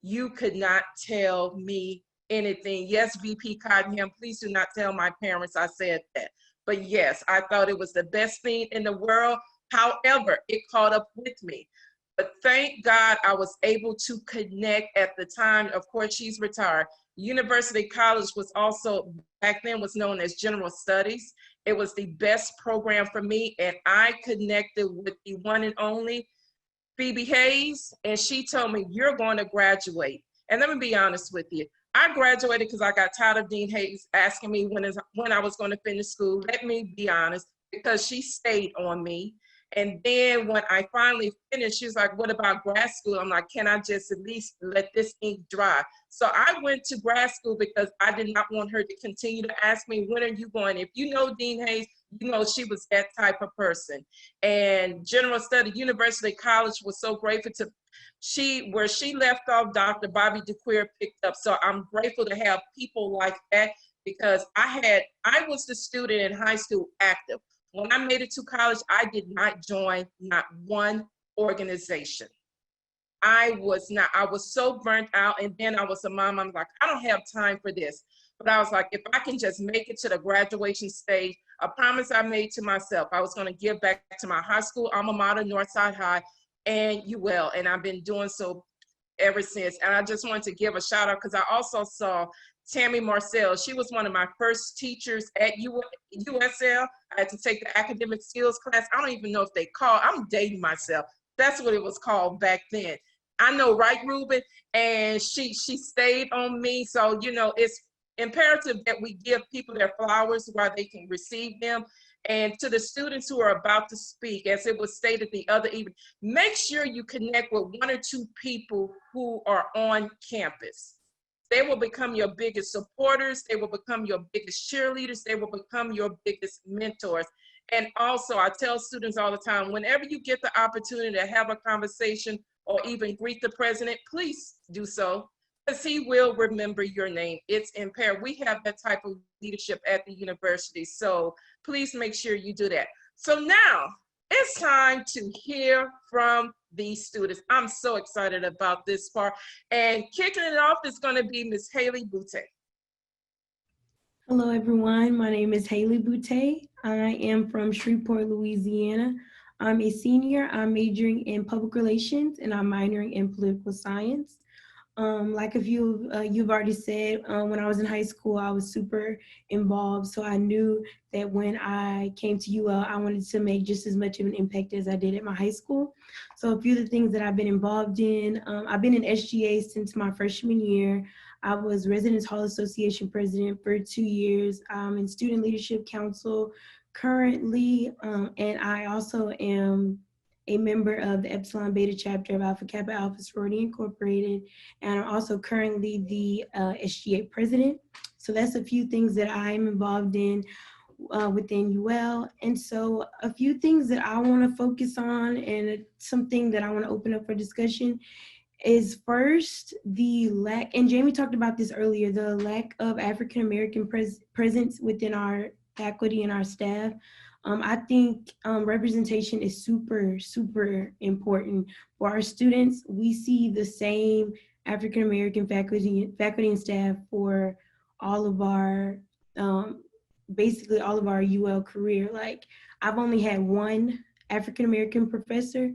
Speaker 2: you could not tell me anything. Yes, VP Cottenham, please do not tell my parents I said that. But yes, I thought it was the best thing in the world. However, it caught up with me. But thank God I was able to connect at the time. Of course, she's retired. University College was also, back then was known as General Studies. It was the best program for me, and I connected with the one and only Phoebe Hayes, and she told me, you're going to graduate. And let me be honest with you. I graduated because I got tired of Dean Hayes asking me when I was going to finish school. Let me be honest, because she stayed on me. And then when I finally finished, she was like, what about grad school? I'm like, can I just at least let this ink dry? So I went to grad school because I did not want her to continue to ask me, when are you going? If you know Dean Hayes, you know she was that type of person. And General Study University College was so grateful to, where she left off, Dr. Bobby DeQueer picked up. So I'm grateful to have people like that, because I was the student in high school active. When I made it to college, I did not join not one organization. I was so burnt out, and then I was a mom. I'm like, I don't have time for this. But I was like, if I can just make it to the graduation stage, a promise I made to myself, I was going to give back to my high school alma mater, Northside High, and UL, and I've been doing so ever since. And I just wanted to give a shout out because I also saw Tammy Marcel. She was one of my first teachers at USL. I had to take the academic skills class. I don't even know if they call, I'm dating myself. That's what it was called back then. I know, right, Ruben? And she stayed on me. So, you know, it's imperative that we give people their flowers while they can receive them. And to the students who are about to speak, as it was stated the other evening, make sure you connect with 1 or 2 people who are on campus. They will become your biggest supporters. They will become your biggest cheerleaders. They will become your biggest mentors. And also, I tell students all the time, whenever you get the opportunity to have a conversation or even greet the president, please do so, because he will remember your name. It's imperative. We have that type of leadership at the university. So please make sure you do that. So now it's time to hear from these students. I'm so excited about this part. And kicking it off is going to be Ms. Halley Boutte.
Speaker 8: Hello, everyone. My name is Hailey Boutte. I am from Shreveport, Louisiana. I'm a senior. I'm majoring in public relations and I'm minoring in political science. Like a few you've already said, when I was in high school, I was super involved. So I knew that when I came to UL, I wanted to make just as much of an impact as I did at my high school. So a few of the things that I've been involved in, I've been in SGA since my freshman year. I was Residence Hall Association president for 2 years. I'm in Student Leadership Council currently, and I also am a member of the Epsilon Beta chapter of Alpha Kappa Alpha Sorority Incorporated, and I'm also currently the SGA president. So that's a few things that I'm involved in within UL. And so a few things that I want to focus on, and something that I want to open up for discussion, is first the lack, and Jamie talked about this earlier, the lack of African American presence within our faculty and our staff. I think representation is super, super important for our students. We see the same African American faculty and staff for all of our, basically all of our UL career. Like, I've only had one African American professor.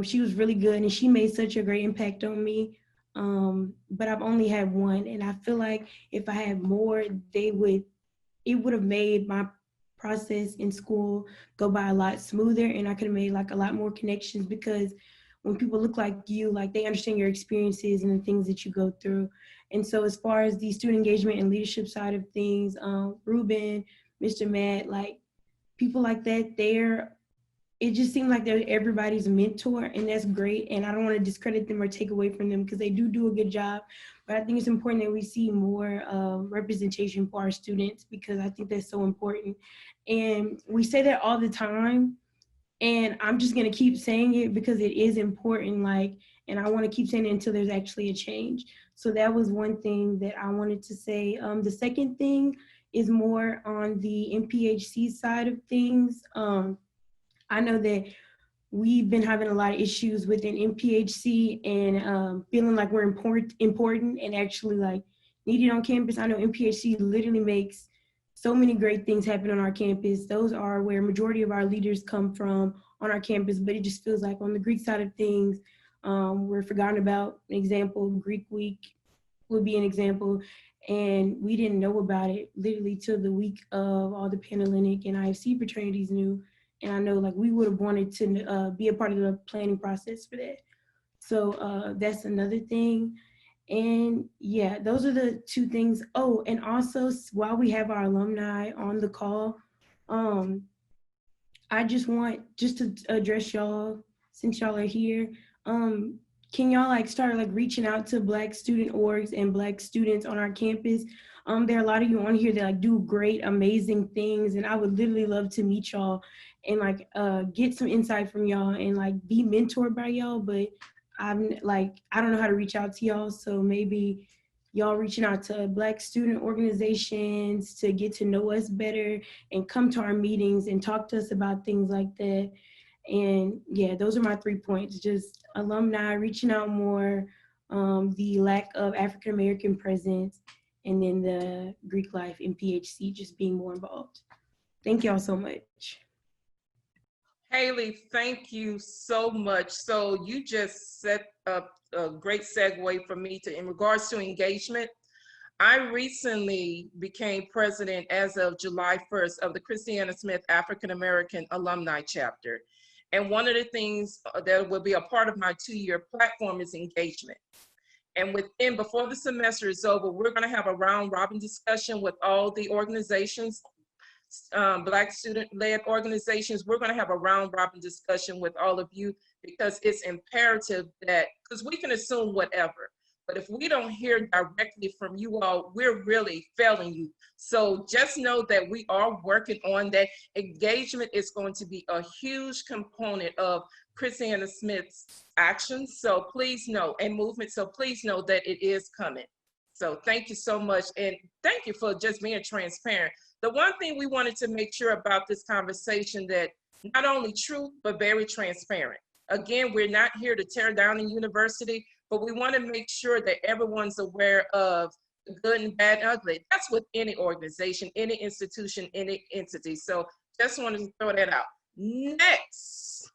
Speaker 8: She was really good and she made such a great impact on me. But I've only had one, and I feel like if I had more, it would have made my process in school go by a lot smoother, and I could have made like a lot more connections, because when people look like you, like, they understand your experiences and the things that you go through. And so as far as the student engagement and leadership side of things, Ruben, Mr. Matt, like, people like that, it just seems like they're everybody's mentor, and that's great. And I don't want to discredit them or take away from them, because they do a good job. But I think it's important that we see more representation for our students, because I think that's so important. And we say that all the time, and I'm just going to keep saying it because it is important. Like, and I want to keep saying it until there's actually a change. So that was one thing that I wanted to say. The second thing is more on the MPHC side of things. I know that we've been having a lot of issues within MPHC and feeling like we're important and actually like needed on campus. I know MPHC literally makes so many great things happen on our campus. Those are where majority of our leaders come from on our campus, but it just feels like on the Greek side of things, we're forgotten about. An example, Greek Week would be an example. And we didn't know about it literally till the week of all the Panhellenic and IFC fraternities knew. And I know, like, we would have wanted to be a part of the planning process for that. So that's another thing. And yeah, those are the two things. Oh, and also, while we have our alumni on the call, I just want to address y'all, since y'all are here. Can y'all like start like reaching out to Black student orgs and Black students on our campus? There are a lot of you on here that like do great, amazing things, and I would literally love to meet y'all and like get some insight from y'all and like be mentored by y'all. But I don't know how to reach out to y'all, so maybe y'all reaching out to Black student organizations to get to know us better and come to our meetings and talk to us about things like that. And yeah, those are my 3 points: just alumni reaching out more, the lack of African American presence, and then the Greek life in PHC just being more involved. Thank y'all so much.
Speaker 2: Hailey, thank you so much. So you just set up a great segue for me in regards to engagement. I recently became president as of July 1st of the Christiana Smith African American Alumni Chapter. And one of the things that will be a part of my 2-year platform is engagement. And before the semester is over, we're going to have a round robin discussion with all the organizations, Black student-led organizations. We're going to have a round robin discussion with all of you, because it's imperative because we can assume whatever, but if we don't hear directly from you all, we're really failing you. So just know that we are working on that. Engagement is going to be a huge component of Christiana Smith's actions. So please know, and movement. So please know that it is coming. So thank you so much. And thank you for just being transparent. The one thing we wanted to make sure about this conversation, that not only true, but very transparent. Again, we're not here to tear down the university, but we want to make sure that everyone's aware of the good and bad and ugly. That's with any organization, any institution, any entity. So just wanted to throw that out. Next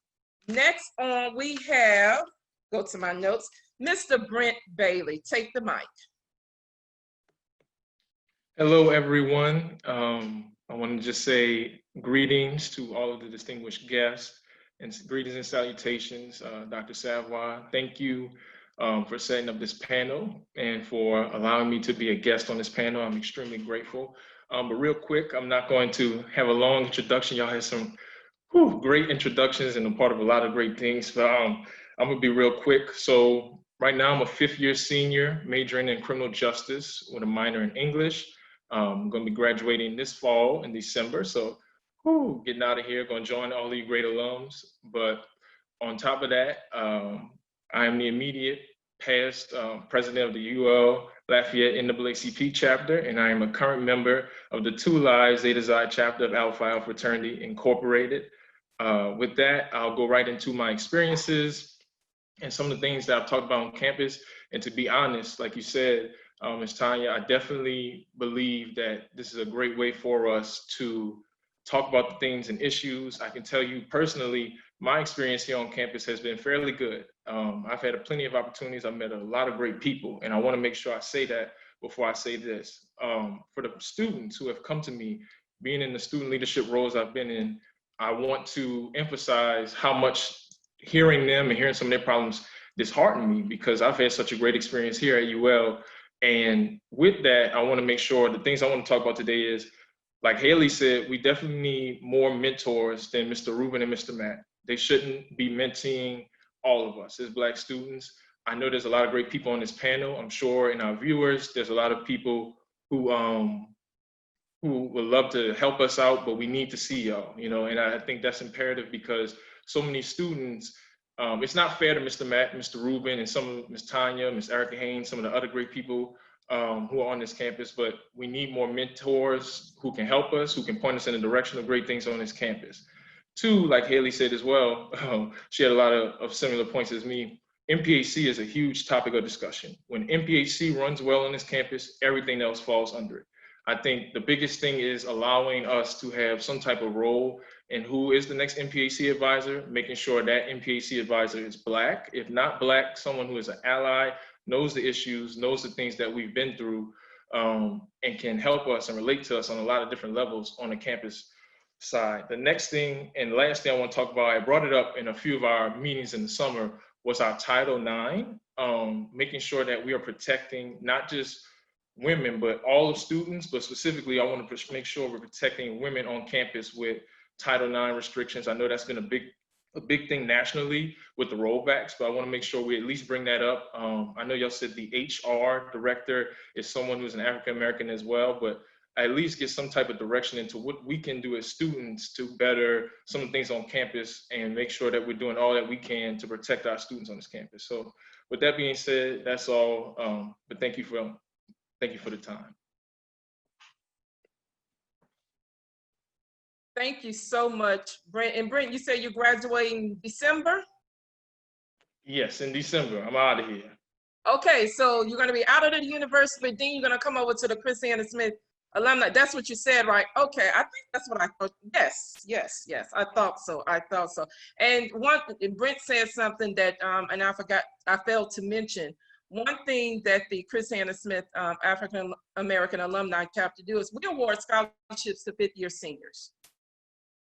Speaker 2: on we have, go to my notes. Mr. Brent Balley, take the mic.
Speaker 9: Hello, everyone. I want to just say greetings to all of the distinguished guests and greetings and salutations. Dr. Savoy, thank you for setting up this panel and for allowing me to be a guest on this panel. I'm extremely grateful. But real quick, I'm not going to have a long introduction. Y'all had some great introductions and I'm part of a lot of great things, but I'm gonna be real quick. So right now I'm a 5th-year senior majoring in criminal justice with a minor in English. I'm gonna be graduating this fall in December. So getting out of here, gonna join all you great alums. But on top of that, I am the immediate past president of the UL Lafayette NAACP chapter, and I am a current member of the 2 Lives Zeta Xi chapter of Alpha Phi Fraternity Incorporated. With that, I'll go right into my experiences and some of the things that I've talked about on campus. And to be honest, like you said, Ms. Tonya, I definitely believe that this is a great way for us to talk about the things and issues. I can tell you personally, my experience here on campus has been fairly good. I've had plenty of opportunities. I've met a lot of great people, and I want to make sure I say that before I say this. For the students who have come to me, being in the student leadership roles I've been in, I want to emphasize how much hearing them and hearing some of their problems disheartened me, because I've had such a great experience here at UL. And with that, I want to make sure the things I want to talk about today is, like Hailey said, we definitely need more mentors than Mr. Rubin and Mr. Matt. They shouldn't be mentoring all of us as Black students. I know there's a lot of great people on this panel. I'm sure in our viewers, there's a lot of people who would love to help us out, but we need to see y'all, you know, and I think that's imperative because so many students, it's not fair to Mr. Matt, Mr. Rubin, and some of Ms. Tonya, Ms. Erica Haynes, some of the other great people who are on this campus, but we need more mentors who can help us, who can point us in the direction of great things on this campus. 2, like Hailey said as well, she had a lot of similar points as me. MPAC is a huge topic of discussion. When MPAC runs well on this campus, everything else falls under it. I think the biggest thing is allowing us to have some type of role in who is the next MPAC advisor, making sure that MPAC advisor is Black. If not Black, someone who is an ally, knows the issues, knows the things that we've been through, and can help us and relate to us on a lot of different levels on the campus side. The next thing and last thing I want to talk about, I brought it up in a few of our meetings in the summer, was our Title IX, making sure that we are protecting not just women, but all the students, but specifically, I want to make sure we're protecting women on campus with Title IX restrictions. I know that's been a big thing nationally with the rollbacks, but I want to make sure we at least bring that up. I know y'all said the HR director is someone who's an African-American as well, but at least get some type of direction into what we can do as students to better some of the things on campus and make sure that we're doing all that we can to protect our students on this campus. So with that being said, that's all, but thank you for the time.
Speaker 2: Thank you so much, Brent. And Brent, you said you're graduating December?
Speaker 9: Yes, in December. I'm out of here.
Speaker 2: Okay, so you're going to be out of the university, then you're going to come over to the Christiana Smith Alumni. That's what you said, right? Okay, I think that's what I thought. Yes. I thought so. And Brent said something that, and I failed to mention. One thing that the Christiana Smith African American Alumni Chapter do is we award scholarships to 5th-year seniors.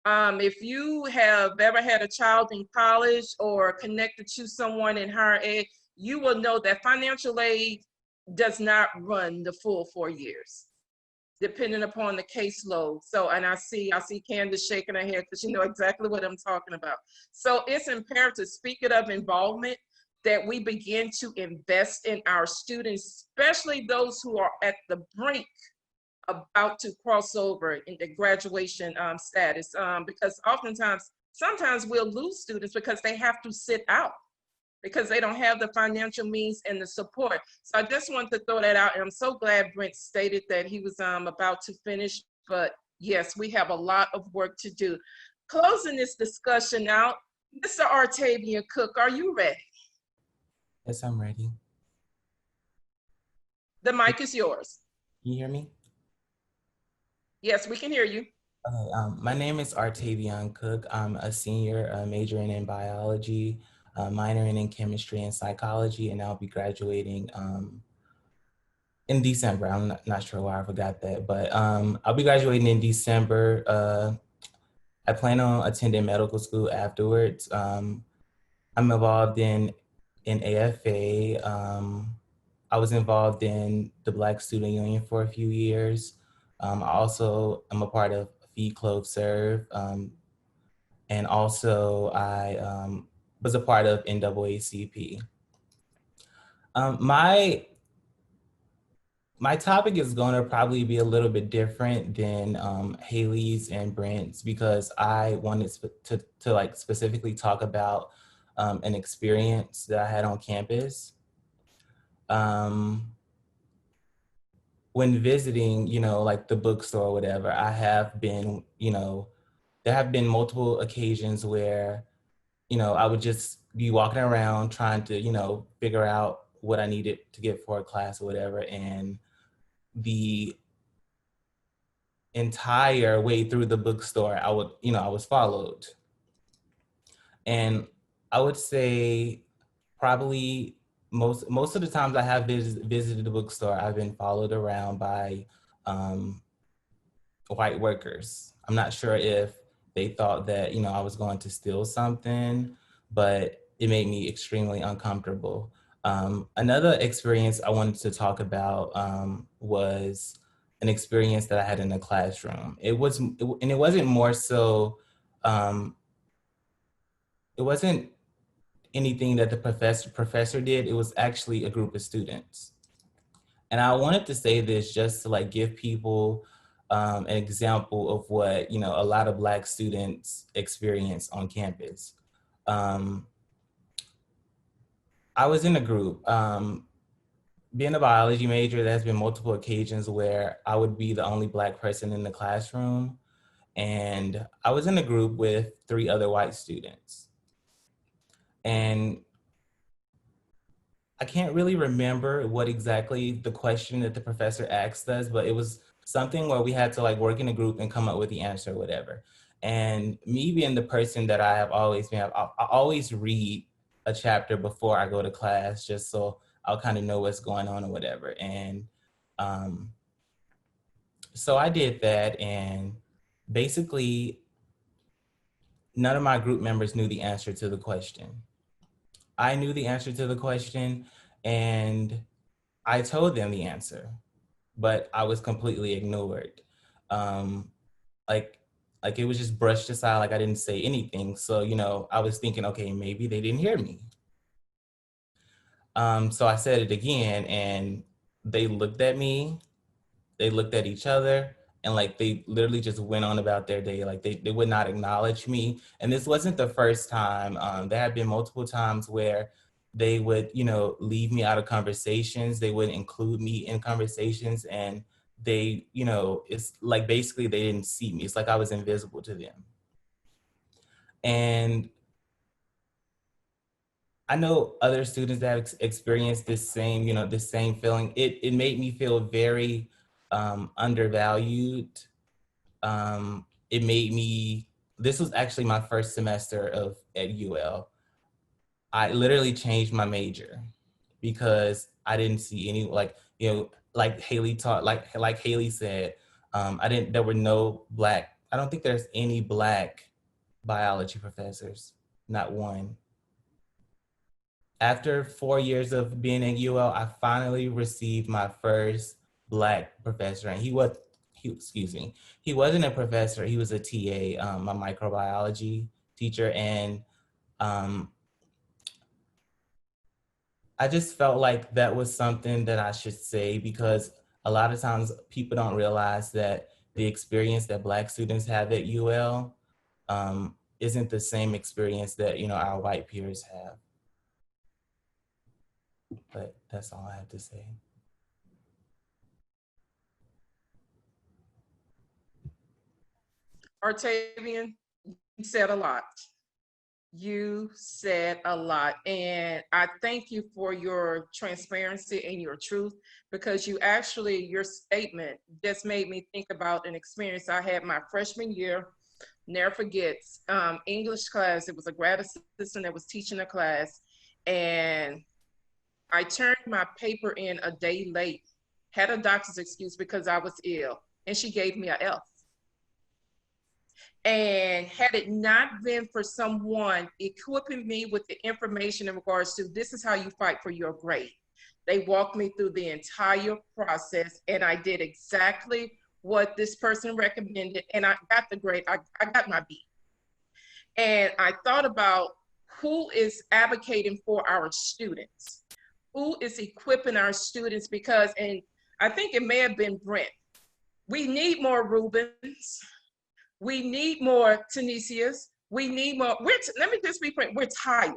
Speaker 2: If you have ever had a child in college or connected to someone in higher ed, you will know that financial aid does not run the full 4 years, depending upon the caseload. So, and I see Candace shaking her head because you know exactly what I'm talking about. So it's imperative, speaking of involvement, that we begin to invest in our students, especially those who are at the brink about to cross over in the graduation status, because sometimes we'll lose students because they have to sit out because they don't have the financial means and the support. So I just wanted to throw that out, and I'm so glad Brent stated that he was about to finish, but yes, we have a lot of work to do. Closing this discussion out, Mr. Artavion Cook, are you ready?
Speaker 10: Yes, I'm ready.
Speaker 2: The mic is yours.
Speaker 10: Can you hear me?
Speaker 2: Yes, we can hear you.
Speaker 10: Okay, my name is Artavion Cook. I'm a senior majoring in biology. minoring in chemistry and psychology, and I'll be graduating in December. I'm not sure why I forgot that, but I'll be graduating in December. I plan on attending medical school afterwards. I'm involved in AFA. I was involved in the Black Student Union for a few years. I also am a part of Feed, Clothe, Serve. And also I was a part of NAACP. My topic is going to probably be a little bit different than Hailey's and Brent's, because I wanted to like specifically talk about an experience that I had on campus. When visiting, like the bookstore or whatever, I have been, there have been multiple occasions where, I would just be walking around trying to, figure out what I needed to get for a class or whatever. And the entire way through the bookstore, I was followed. And I would say probably most of the times I have visited the bookstore, I've been followed around by white workers. I'm not sure if they thought that, I was going to steal something, but it made me extremely uncomfortable. Another experience I wanted to talk about was an experience that I had in the classroom. It wasn't more so, it wasn't anything that the professor did. It was actually a group of students. And I wanted to say this just to like give people an example of what, a lot of Black students experience on campus. I was in a group, being a biology major, there's been multiple occasions where I would be the only Black person in the classroom. And I was in a group with 3 other white students. And I can't really remember what exactly the question that the professor asked us, but it was something where we had to like work in a group and come up with the answer or whatever. And me being the person that I have always been, I always read a chapter before I go to class, just so I'll kind of know what's going on or whatever. And so I did that, and basically none of my group members knew the answer to the question. I knew the answer to the question and I told them the answer, but I was completely ignored. Like it was just brushed aside, like I didn't say anything. So, I was thinking, okay, maybe they didn't hear me. So I said it again, and they looked at me, they looked at each other, and like they literally just went on about their day. Like they would not acknowledge me. And this wasn't the first time. There had been multiple times where they would, leave me out of conversations. They wouldn't include me in conversations, and they, it's like basically they didn't see me. It's like I was invisible to them. And I know other students that have experienced this same, this same feeling. It made me feel very undervalued. It made me, this was actually my first semester at UL. I literally changed my major because I didn't see any, like Hailey taught, like Hailey said, there were no Black, I don't think there's any Black biology professors, not one. After 4 years of being at UL, I finally received my first Black professor, and he wasn't a professor, he was a TA, a microbiology teacher. And I just felt like that was something that I should say, because a lot of times people don't realize that the experience that Black students have at UL isn't the same experience that, our white peers have. But that's all I have to say.
Speaker 2: Artavion, you said a lot. You said a lot. And I thank you for your transparency and your truth, because your statement just made me think about an experience I had my freshman year never forgets, English class. It was a grad assistant that was teaching a class, and I turned my paper in a day late, had a doctor's excuse because I was ill, and she gave me an F. And had it not been for someone equipping me with the information in regards to this is how you fight for your grade, they walked me through the entire process, and I did exactly what this person recommended, and I got the grade. I got my B. And I thought about who is advocating for our students, who is equipping our students, because, and I think it may have been Brent, we need more Rubens. We need more Tanleceas. We need more, let me just be frank, we're tired.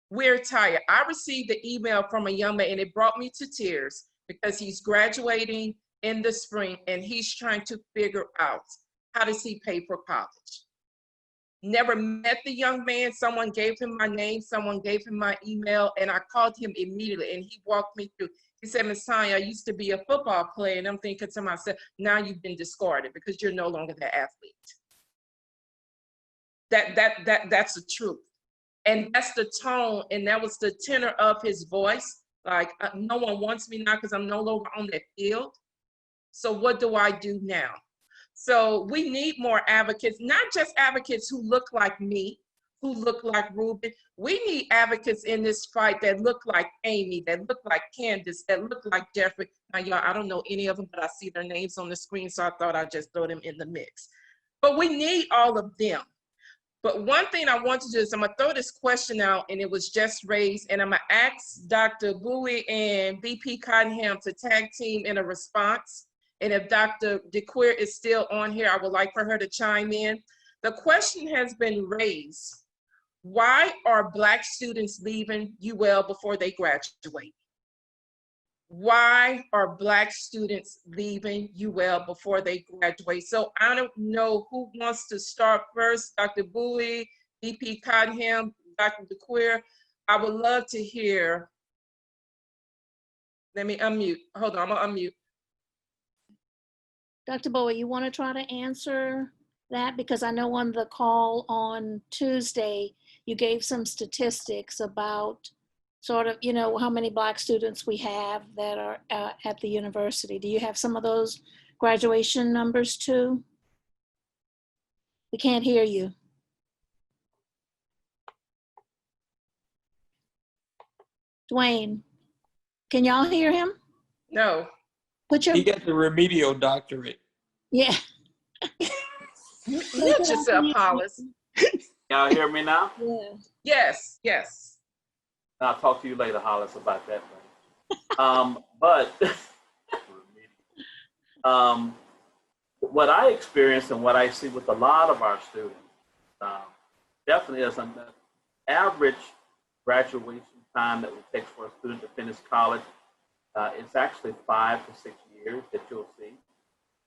Speaker 2: We're tired. I received the email from a young man, and it brought me to tears because he's graduating in the spring and he's trying to figure out how does he pay for college. Never met the young man. Someone gave him my name, someone gave him my email, and I called him immediately, and he walked me through. He said, Ms. Tonya, I used to be a football player, and I'm thinking to myself, now you've been discarded because you're no longer the athlete. That's the truth. And that's the tone, and that was the tenor of his voice. Like, no one wants me now because I'm no longer on that field. So what do I do now? So we need more advocates, not just advocates who look like me, who look like Ruben. We need advocates in this fight that look like Amy, that look like Candace, that look like Jeffrey. Now, y'all, I don't know any of them, but I see their names on the screen, so I thought I'd just throw them in the mix. But we need all of them. But one thing I want to do is I'm gonna throw this question out, and it was just raised, and I'm gonna ask Dr. Bowie and BP Cottenham to tag team in a response. And if Dr. DeQueer is still on here, I would like for her to chime in. The question has been raised: why are Black students leaving UL before they graduate? Why are Black students leaving UL before they graduate? So I don't know who wants to start first, Dr. Bowie, BP Cottenham, Dr. DeQueer. I would love to hear. Let me unmute. Hold on, I'm gonna unmute.
Speaker 11: Dr. Bowie, you want to try to answer that? Because I know on the call on Tuesday, you gave some statistics about sort of, you know, how many Black students we have that are at the university. Do you have some of those graduation numbers too? We can't hear you. Dwayne, can y'all hear him?
Speaker 2: No.
Speaker 11: Put your,
Speaker 5: He got the remedial doctorate.
Speaker 11: yeah.
Speaker 2: Mute yourself, Hollis.
Speaker 12: Y'all hear me now?
Speaker 11: Yeah.
Speaker 2: Yes, yes.
Speaker 12: I'll talk to you later, Hollis, about that one. But what I experience and what I see with a lot of our students, definitely is an average graduation time that it takes for a student to finish college. It's actually 5 to 6 years that you'll see.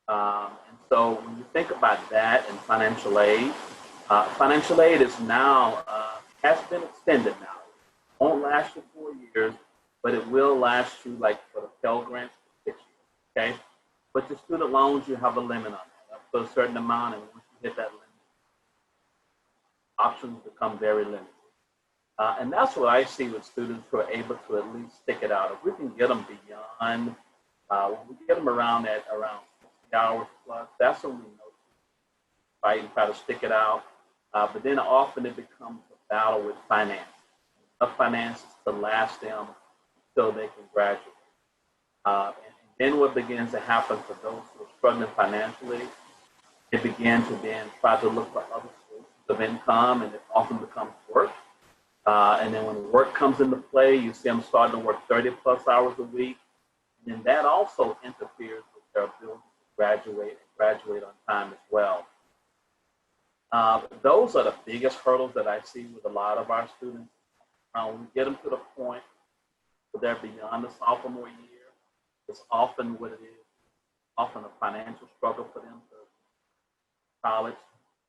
Speaker 12: And so when you think about that and financial aid is now, has been extended now. It won't last you 4 years, but it will last you, like for the Pell Grant, 6 years, okay? But your student loans, you have a limit on that, up to a certain amount, and once you hit that limit, options become very limited. And that's what I see with students who are able to at least stick it out. If we can get them beyond, when we get them around 60 hours plus, that's when we know fight and try to stick it out. But then often it becomes a battle with finance. Enough finances to last them until they can graduate. And then what begins to happen for those who are struggling financially, they begin to then try to look for other sources of income, and it often becomes work. And then when work comes into play, you see them starting to work 30 plus hours a week. And then that also interferes with their ability to graduate on time as well. Those are the biggest hurdles that I see with a lot of our students. When we get them to the point where they're beyond the sophomore year, it's often what it is, often a financial struggle for them to college.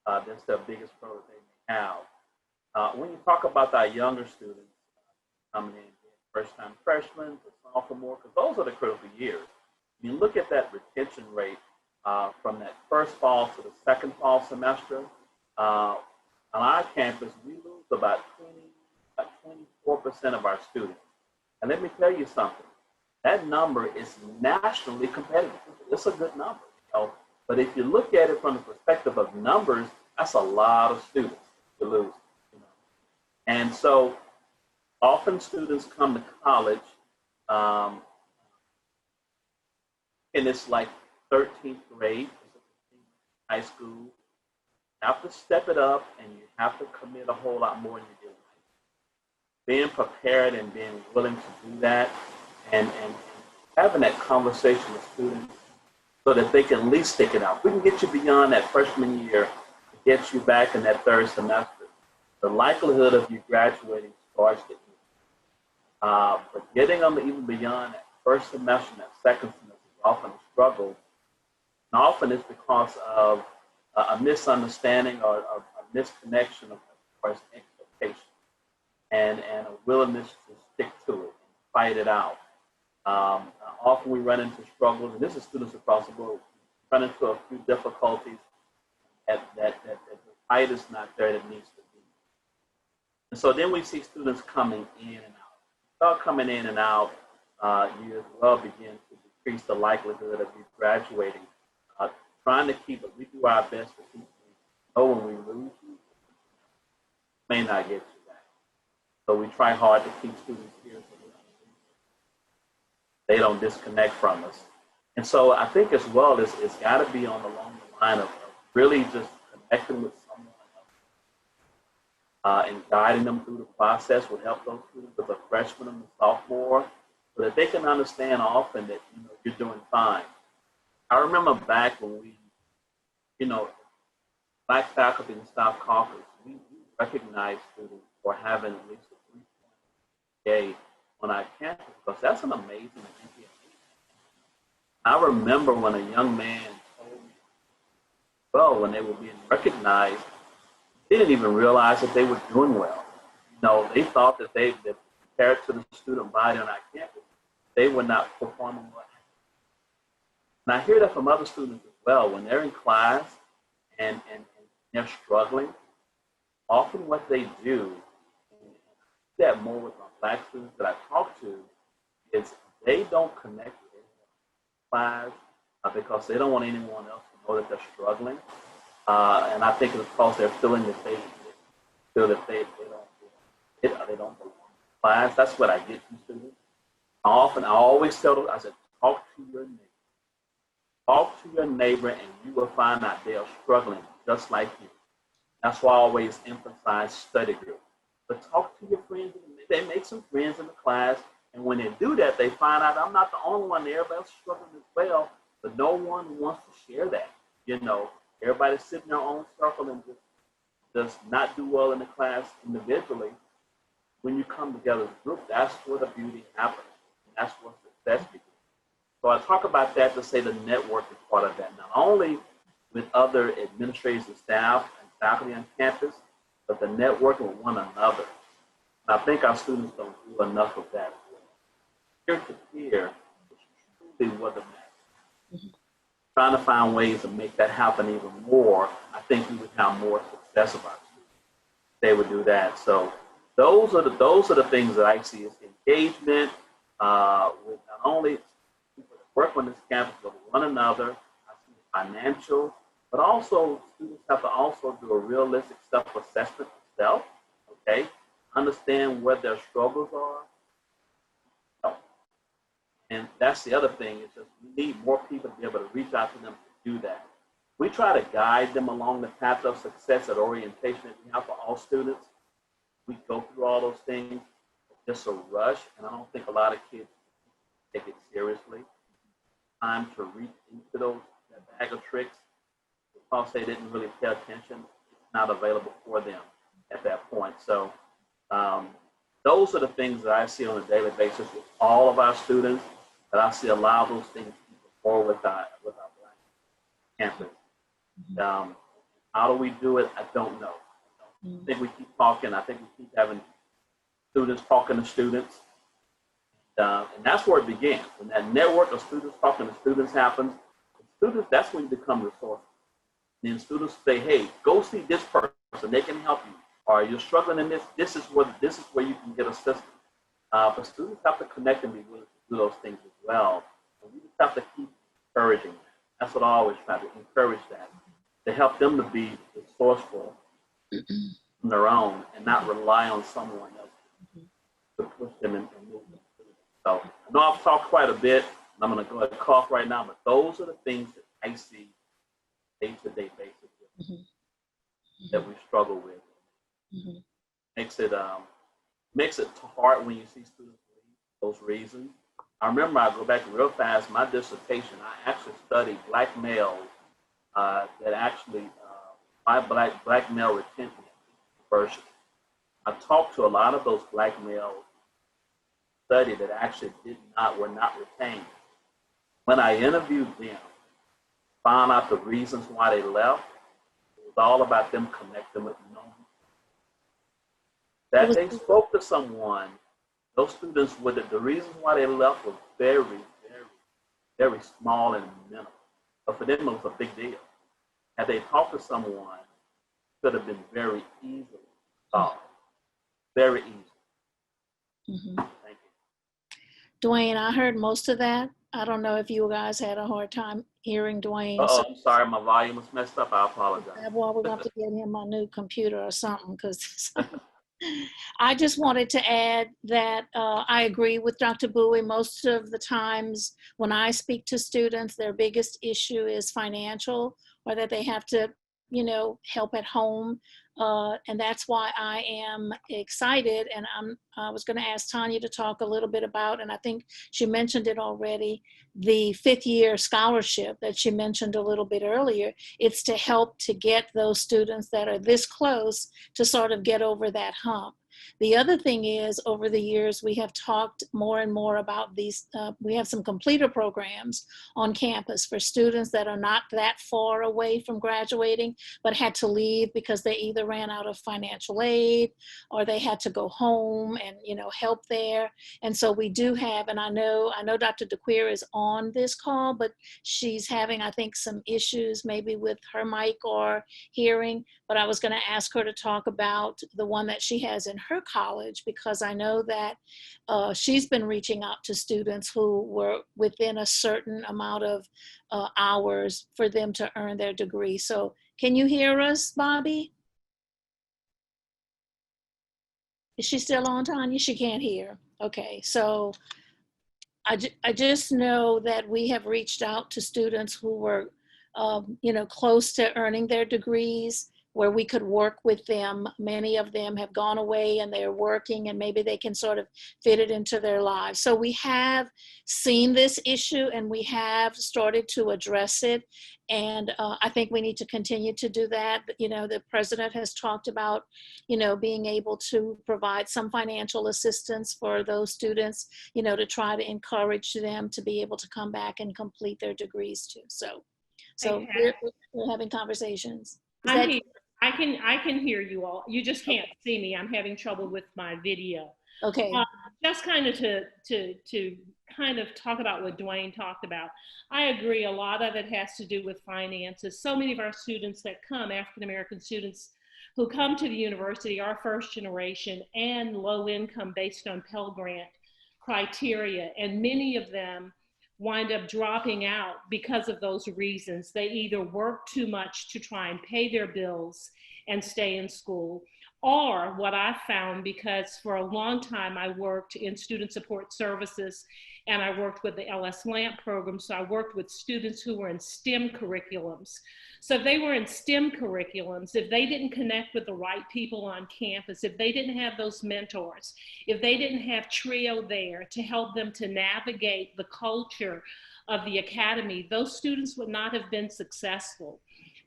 Speaker 12: That's their biggest hurdle they may have. When you talk about our younger students coming in, first-time freshmen to sophomore, because those are the critical years. You look at that retention rate from that first fall to the second fall semester. On our campus, we lose about 24% of our students. And let me tell you something, that number is nationally competitive. It's a good number, you know? But if you look at it from the perspective of numbers, that's a lot of students to lose. You know? And so often students come to college, and it's like 13th grade, high school. You have to step it up, and you have to commit a whole lot more than you did. Being prepared and being willing to do that, and having that conversation with students so that they can at least stick it out. We can get you beyond that freshman year to get you back in that third semester. The likelihood of you graduating starts to increase. But getting them even beyond that first semester and that second semester is often a struggle. And often it's because of a misunderstanding or a misconnection of course, expectation and a willingness to stick to it and fight it out. Often we run into struggles, and this is students across the board, run into a few difficulties that the fight is not there that it needs to be. And so then we see students coming in and out. Start coming in and out, you as well begin to decrease the likelihood of you graduating. Trying to keep it, we do our best to keep you. Know when we lose you, may not get you back. So we try hard to keep students here so they don't disconnect from us. And so I think as well, it's got to be along the line of really just connecting with someone else and guiding them through the process will help those students as a freshman and a sophomore so that they can understand often that you're doing fine. I remember back when we, Black faculty in South Caucus, we recognized students for having at least a 3.0 GPA on our campus because that's an amazing GPA. I remember when a young man told me, well, when they were being recognized, they didn't even realize that they were doing well. They thought that compared to the student body on our campus, they were not performing well. And I hear that from other students as well. When they're in class and they're struggling, often what they do, and I see that more with my Black students that I talk to, is they don't connect with anyone in class because they don't want anyone else to know that they're struggling. And I think it's because they're feeling that they don't belong in class. That's what I get from students. I always tell them, I said, talk to your neighbor. Talk to your neighbor and you will find out they are struggling just like you. That's why I always emphasize study group. But talk to your friends. They make some friends in the class. And when they do that, they find out I'm not the only one there. Everybody's struggling as well. But no one wants to share that. Everybody's sitting in their own circle and just not do well in the class individually. When you come together as a group, that's where the beauty happens. That's where success begins. So I talk about that to say the network is part of that, not only with other administrators and staff and faculty on campus, but the networking with one another. And I think our students don't do enough of that. Peer to peer is truly what the matters. Trying to find ways to make that happen even more, I think we would have more success of our students. They would do that. So those are the things that I see as engagement with not only people that work on this campus, but with one another. I see financial, but also students have to also do a realistic self-assessment themselves, okay? Understand what their struggles are. And that's the other thing, is just we need more people to be able to reach out to them to do that. We try to guide them along the path of success at orientation that we have for all students. We go through all those things. It's just a rush, and I don't think a lot of kids take it seriously. Time to reach into that bag of tricks because they didn't really pay attention. It's not available for them at that point. So those are the things that I see on a daily basis with all of our students, that I see a lot of those things forward with our Black campus. How do we do it? I don't know. I think we keep talking. I think we keep having students talking to students. And that's where it begins. When that network of students talking to students happens, the students, that's when you become resourceful. Then students say, hey, go see this person, they can help you. Or you're struggling in this, this is where you can get assistance. But students have to connect and be willing to do those things as well. And we just have to keep encouraging that. That's what I always try to encourage, that to help them to be resourceful on their own and not rely on someone else to push them and move them. So I know I've talked quite a bit, and I'm going to go ahead and cough right now, but those are the things that I see day-to-day basis that we struggle with. Makes it hard when you see students leave those reasons. I remember, I go back real fast, my dissertation, I actually studied Black males that actually, my black male retention version. I talked to a lot of those Black males study that actually were not retained. When I interviewed them, found out the reasons why they left, it was all about them connecting with no one. That they spoke to someone, those students, the reasons why they left was very, very, very small and minimal. But for them, it was a big deal. Had they talked to someone, it could have been very easily solved. Very easy. Thank you.
Speaker 11: Dwayne, I heard most of that. I don't know if you guys had a hard time hearing Dwayne.
Speaker 12: I'm sorry, my volume was messed up. I apologize.
Speaker 11: Well, we're going to have to get him a new computer or something, because I just wanted to add that I agree with Dr. Boutte. Most of the times when I speak to students, their biggest issue is financial, or that they have to, help at home. And that's why I am excited. And I was going to ask Tonya to talk a little bit about, and I think she mentioned it already, the 5th year scholarship that she mentioned a little bit earlier. It's to help to get those students that are this close to sort of get over that hump. The other thing is, over the years, we have talked more and more about these, we have some completer programs on campus for students that are not that far away from graduating, but had to leave because they either ran out of financial aid or they had to go home and, help there. And so we do have, and I know Dr. DeQueer is on this call, but she's having, I think, some issues maybe with her mic or hearing, but I was going to ask her to talk about the one that she has in her college, because I know that she's been reaching out to students who were within a certain amount of hours for them to earn their degree. So can you hear us, Bobby? Is she still on, Tonya? She can't hear. Okay, so I just know that we have reached out to students who were, close to earning their degrees, where we could work with them. Many of them have gone away and they're working, and maybe they can sort of fit it into their lives. So we have seen this issue and we have started to address it. And I think we need to continue to do that. The president has talked about, being able to provide some financial assistance for those students, to try to encourage them to be able to come back and complete their degrees too. So we're having conversations.
Speaker 13: I'm here. I can hear you all. You just can't see me. I'm having trouble with my video.
Speaker 11: Okay.
Speaker 13: Just kind of to kind of talk about what Dwayne talked about. I agree. A lot of it has to do with finances. So many of our students that come, African-American students who come to the university, are first generation and low income based on Pell Grant criteria. And many of them wind up dropping out because of those reasons. They either work too much to try and pay their bills and stay in school, or what I found, because for a long time I worked in student support services and I worked with the LS LAMP program, so I worked with students who were in STEM curriculums. So if they were in STEM curriculums, if they didn't connect with the right people on campus, if they didn't have those mentors, if they didn't have TRIO there to help them to navigate the culture of the academy, those students would not have been successful.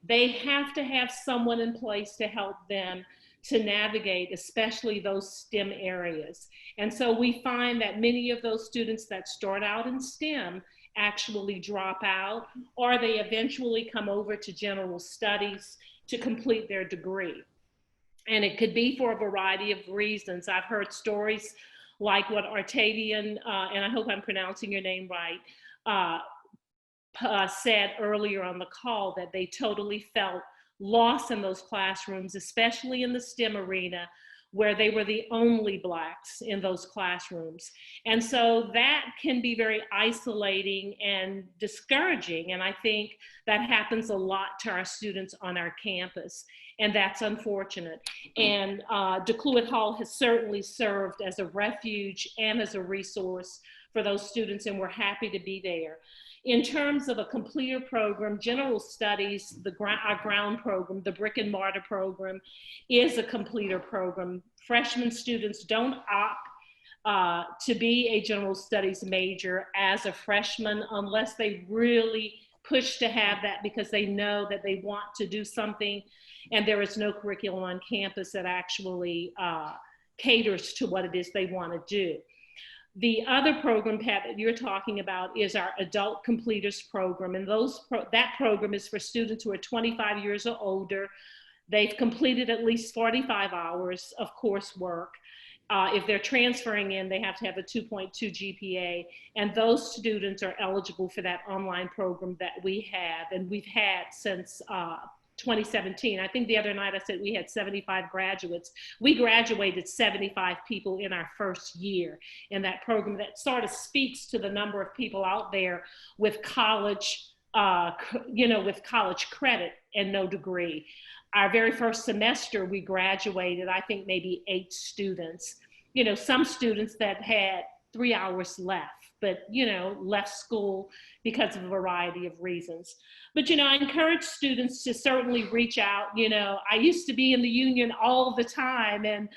Speaker 13: They have to have someone in place to help them to navigate, especially those STEM areas. And so we find that many of those students that start out in STEM actually drop out, or they eventually come over to general studies to complete their degree. And it could be for a variety of reasons. I've heard stories like what Artavion, and I hope I'm pronouncing your name right, said earlier on the call that they totally felt lost in those classrooms, especially in the STEM arena, where they were the only Blacks in those classrooms. And so that can be very isolating and discouraging. And I think that happens a lot to our students on our campus, and that's unfortunate. And DeCluitt Hall has certainly served as a refuge and as a resource for those students, and we're happy to be there. In terms of a completer program, general studies, our ground program, the brick and mortar program, is a completer program. Freshman students don't opt to be a general studies major as a freshman unless they really push to have that because they know that they want to do something and there is no curriculum on campus that actually caters to what it is they want to do. The other program, Pat, that you're talking about is our adult completers program. And that program is for students who are 25 years or older. They've completed at least 45 hours of coursework. If they're transferring in, they have to have a 2.2 GPA. And those students are eligible for that online program that we have. And we've had since 2017. I think the other night I said we had 75 graduates. We graduated 75 people in our first year in that program. That sort of speaks to the number of people out there with college, with college credit and no degree. Our very first semester, we graduated, I think maybe 8 students. Some students that had 3 hours left, but left school because of a variety of reasons. But I encourage students to certainly reach out. I used to be in the union all the time, and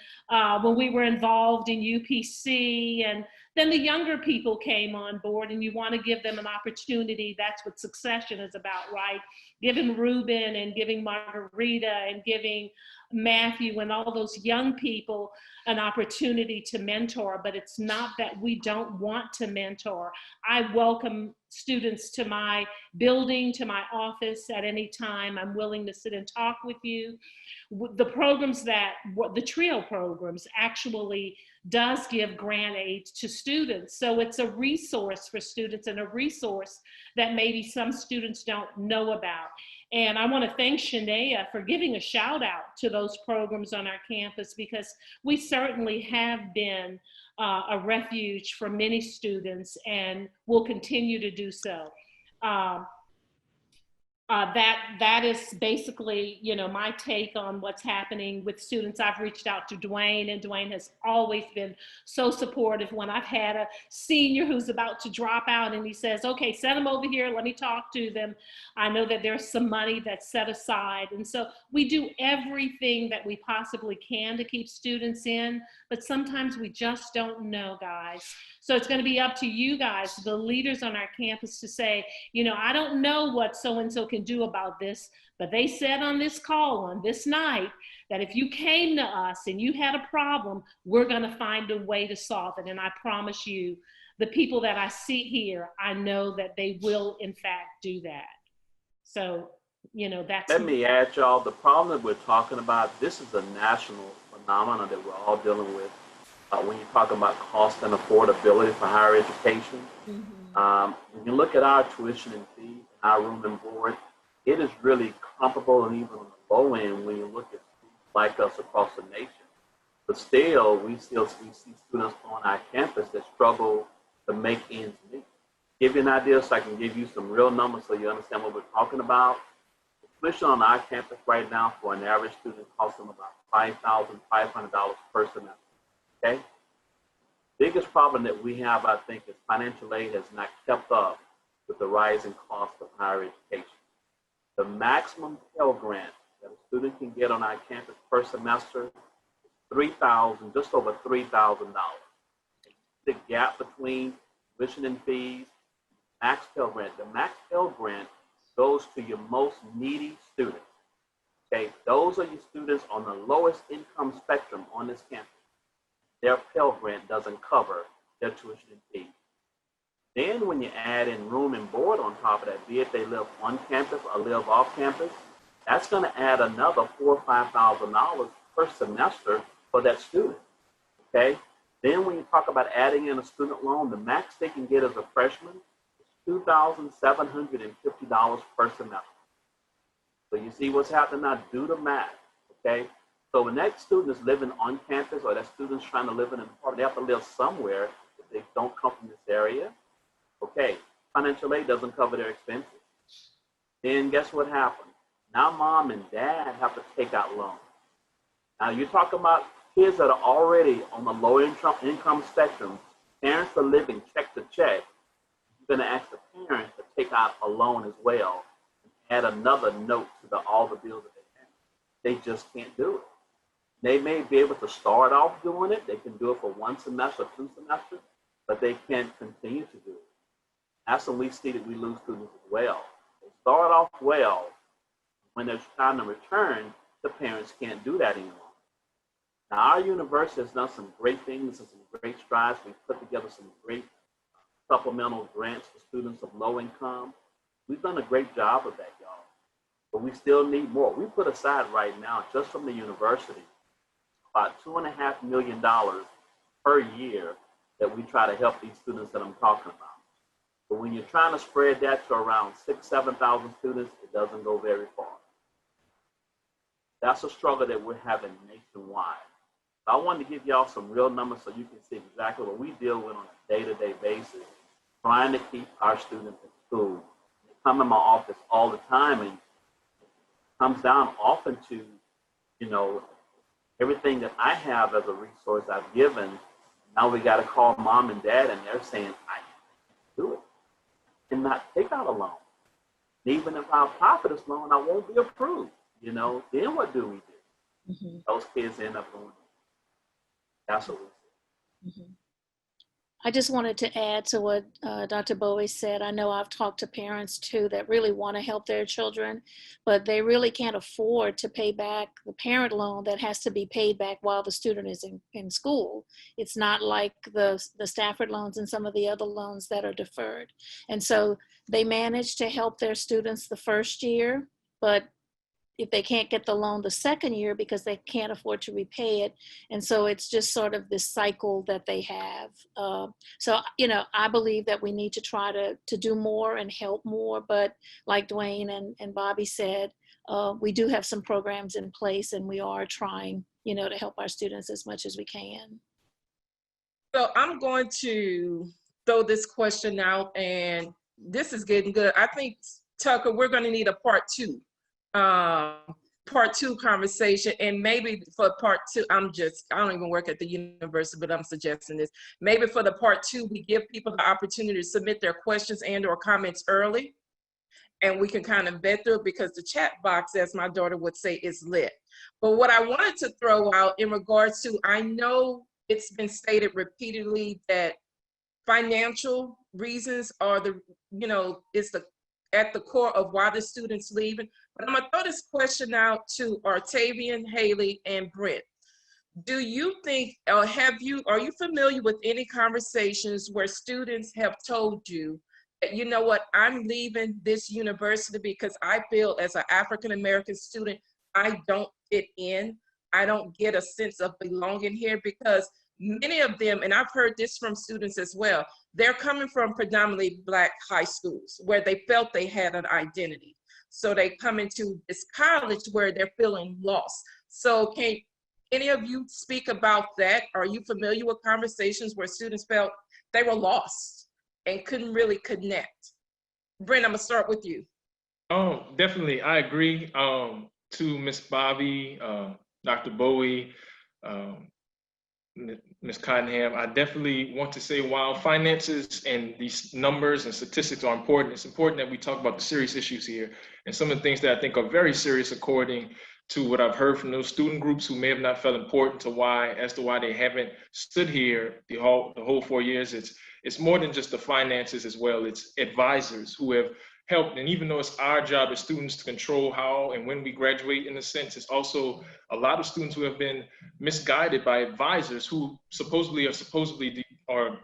Speaker 13: when we were involved in UPC, and then the younger people came on board, and you want to give them an opportunity. That's what succession is about, right? Giving Ruben and giving Margarita and giving Matthew and all those young people an opportunity to mentor, but it's not that we don't want to mentor. I welcome students to my building, to my office at any time. I'm willing to sit and talk with you. The programs the TRIO programs actually does give grant aid to students. So it's a resource for students and a resource that maybe some students don't know about. And I want to thank Shanea for giving a shout out to those programs on our campus, because we certainly have been a refuge for many students and will continue to do so. That is basically, my take on what's happening with students. I've reached out to Dwayne, and Dwayne has always been so supportive. When I've had a senior who's about to drop out and he says, okay, send them over here, let me talk to them. I know that there's some money that's set aside. And so we do everything that we possibly can to keep students in, but sometimes we just don't know, guys. So it's going to be up to you guys, the leaders on our campus, to say, I don't know what so-and-so can do about this, but they said on this call on this night that if you came to us and you had a problem, we're going to find a way to solve it. And I promise you, the people that I see here, I know that they will in fact do that. So, that's—
Speaker 12: Let me add, y'all, the problem that we're talking about, this is a national phenomenon that we're all dealing with. When you talk about cost and affordability for higher education, when you look at our tuition and fee, our room and board, it is really comparable and even on the low end when you look at schools like us across the nation. But still, we see students on our campus that struggle to make ends meet. Give you an idea so I can give you some real numbers so you understand what we're talking about. The tuition on our campus right now for an average student costs them about $5,500 per semester. Okay? Biggest problem that we have, I think, is financial aid has not kept up with the rising cost of higher education. The maximum Pell Grant that a student can get on our campus per semester is just over $3,000. The gap between tuition and fees, max Pell Grant. The max Pell Grant goes to your most needy students. Okay, those are your students on the lowest income spectrum on this campus. Their Pell Grant doesn't cover their tuition and fees. Then when you add in room and board on top of that, be it they live on campus or live off campus, that's going to add another $4,000 or $5,000 per semester for that student, okay? Then when you talk about adding in a student loan, the max they can get as a freshman is $2,750 per semester. So you see what's happening now? Do the math, okay? So when that student is living on campus or that student's trying to live in an apartment, they have to live somewhere if they don't come from this area. Okay, financial aid doesn't cover their expenses. Then guess what happens? Now mom and dad have to take out loans. Now you're talking about kids that are already on the low income spectrum. Parents are living check to check. You're going to ask the parents to take out a loan as well and add another note to all the bills that they have. They just can't do it. They may be able to start off doing it. They can do it for 1 semester, 2 semesters, but they can't continue to do it. That's when we see that we lose students as well. They start off well. When there's time to return, the parents can't do that anymore. Now, our university has done some great things and some great strides. We've put together some great supplemental grants for students of low income. We've done a great job of that, y'all. But we still need more. We put aside right now, just from the university, about $2.5 million per year that we try to help these students that I'm talking about. But when you're trying to spread that to around 6,000, 7,000 students, it doesn't go very far. That's a struggle that we're having nationwide. So I wanted to give y'all some real numbers so you can see exactly what we deal with on a day-to-day basis, trying to keep our students in school. They come in my office all the time, and it comes down often to, you know, everything that I have as a resource I've given. Now we got to call mom and dad, and they're saying, I can't do it. And not take out a loan. And even if I apply for this loan, I won't be approved. You know, then what do we do? Mm-hmm. Those kids end up going. That's what we see.
Speaker 11: Mm-hmm. I just wanted to add to what Dr. Bowie said. I know I've talked to parents too that really want to help their children, but they really can't afford to pay back the parent loan that has to be paid back while the student is in school. It's not like the Stafford loans and some of the other loans that are deferred. And so they manage to help their students the first year, but if they can't get the loan the second year because they can't afford to repay it. And so it's just sort of this cycle that they have. So, you know, I believe that we need to try to do more and help more. But like Dwayne and Bobby said, we do have some programs in place, and we are trying, you know, to help our students as much as we can.
Speaker 2: So I'm going to throw this question out, and this is getting good. I think, Tucker, we're going to need a part two conversation, and maybe for part two, I don't even work at the university, but I'm suggesting this. Maybe for the part two, we give people the opportunity to submit their questions and or comments early, and we can kind of vet through it, because the chat box, as my daughter would say, is lit. But what I wanted to throw out in regards to, I know it's been stated repeatedly that financial reasons are at the core of why the students leaving. But I'm gonna throw this question out to Artavion, Hailey, and Brent. Do you think, or are you familiar with any conversations where students have told you that, you know what, I'm leaving this university because I feel as an African-American student, I don't fit in. I don't get a sense of belonging here, because many of them, and I've heard this from students as well, they're coming from predominantly Black high schools where they felt they had an identity. So they come into this college where they're feeling lost. So can any of you speak about that? Are you familiar with conversations where students felt they were lost and couldn't really connect? Brent, I'm gonna start with you.
Speaker 9: Oh, definitely, I agree. To Miss Bobby, Dr. Bowie, Ms. Cottenham, I definitely want to say, while finances and these numbers and statistics are important, it's important that we talk about the serious issues here and some of the things that I think are very serious, according to what I've heard from those student groups who may have not felt important to why they haven't stood here the whole 4 years. It's more than just the finances as well. It's advisors who have helped. And even though it's our job as students to control how and when we graduate, in a sense, it's also a lot of students who have been misguided by advisors who supposedly are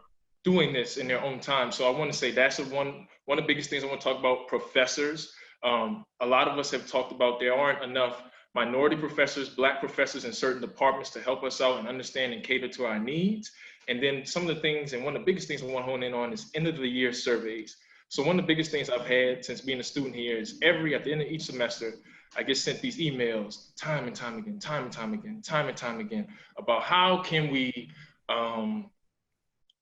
Speaker 9: doing this in their own time. So I want to say that's one of the biggest things I want to talk about. Professors. A lot of us have talked about there aren't enough minority professors, Black professors in certain departments to help us out and understand and cater to our needs. And then some of the things, and one of the biggest things I want to hone in on, is end of the year surveys. So one of the biggest things I've had since being a student here is at the end of each semester, I get sent these emails time and time again about how can we,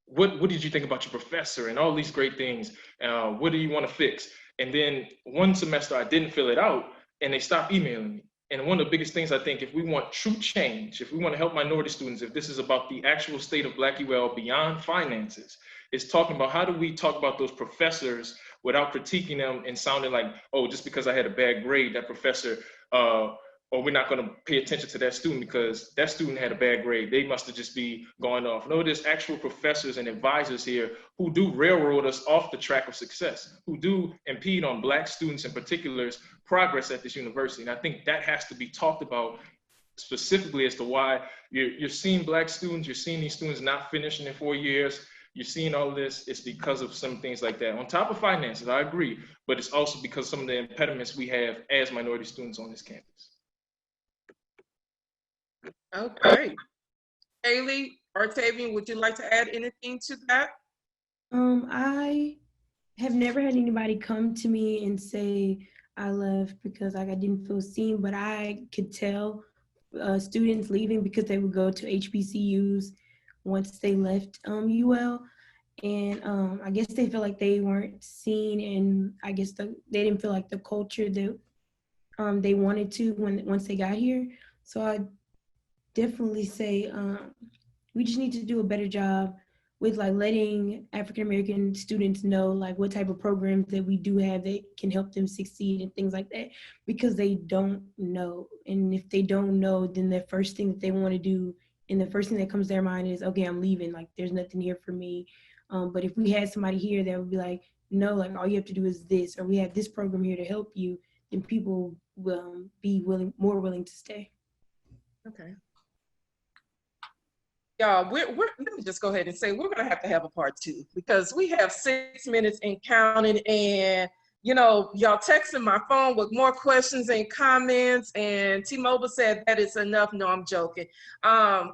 Speaker 9: what did you think about your professor and all these great things? What do you want to fix? And then one semester I didn't fill it out and they stopped emailing me. And one of the biggest things I think, if we want true change, if we want to help minority students, if this is about the actual state of Black UL beyond finances, is talking about how do we talk about those professors without critiquing them and sounding like, oh, just because I had a bad grade, that professor, or we're not going to pay attention to that student because that student had a bad grade. They must have just be going off. No, there's actual professors and advisors here who do railroad us off the track of success, who do impede on Black students in particular's progress at this university. And I think that has to be talked about specifically as to why you're seeing Black students, you're seeing these students not finishing in 4 years, you're seeing all of this. It's because of some things like that. On top of finances, I agree, but it's also because of some of the impediments we have as minority students on this campus.
Speaker 2: Okay. Hailey, Artavion, would you like to add anything to that?
Speaker 8: I have never had anybody come to me and say I left because I didn't feel seen, but I could tell students leaving because they would go to HBCUs once they left UL. And I guess they feel like they weren't seen, and I guess they didn't feel like the culture that they wanted to once they got here. So I definitely say we just need to do a better job with like letting African-American students know like what type of programs that we do have that can help them succeed and things like that, because they don't know. And if they don't know, then the first thing that they want to do and the first thing that comes to their mind is, okay, I'm leaving, like there's nothing here for me. But if we had somebody here that would be like, no, like all you have to do is this, or we have this program here to help you, then people will be more willing to stay.
Speaker 2: Okay. Y'all, let me just go ahead and say we're gonna have to have a part 2 because we have 6 minutes and counting, and y'all texting my phone with more questions and comments, and T-Mobile said that is enough. No, I'm joking.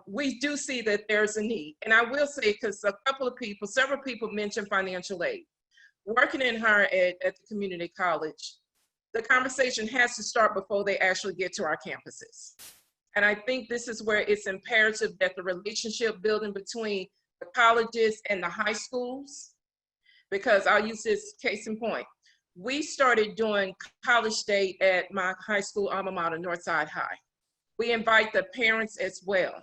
Speaker 2: We do see that there's a need, and I will say, because several people mentioned financial aid. Working in higher ed at the community college, the conversation has to start before they actually get to our campuses. And I think this is where it's imperative that the relationship building between the colleges and the high schools, because I'll use this case in point. We started doing college day at my high school alma mater, Northside High. We invite the parents as well.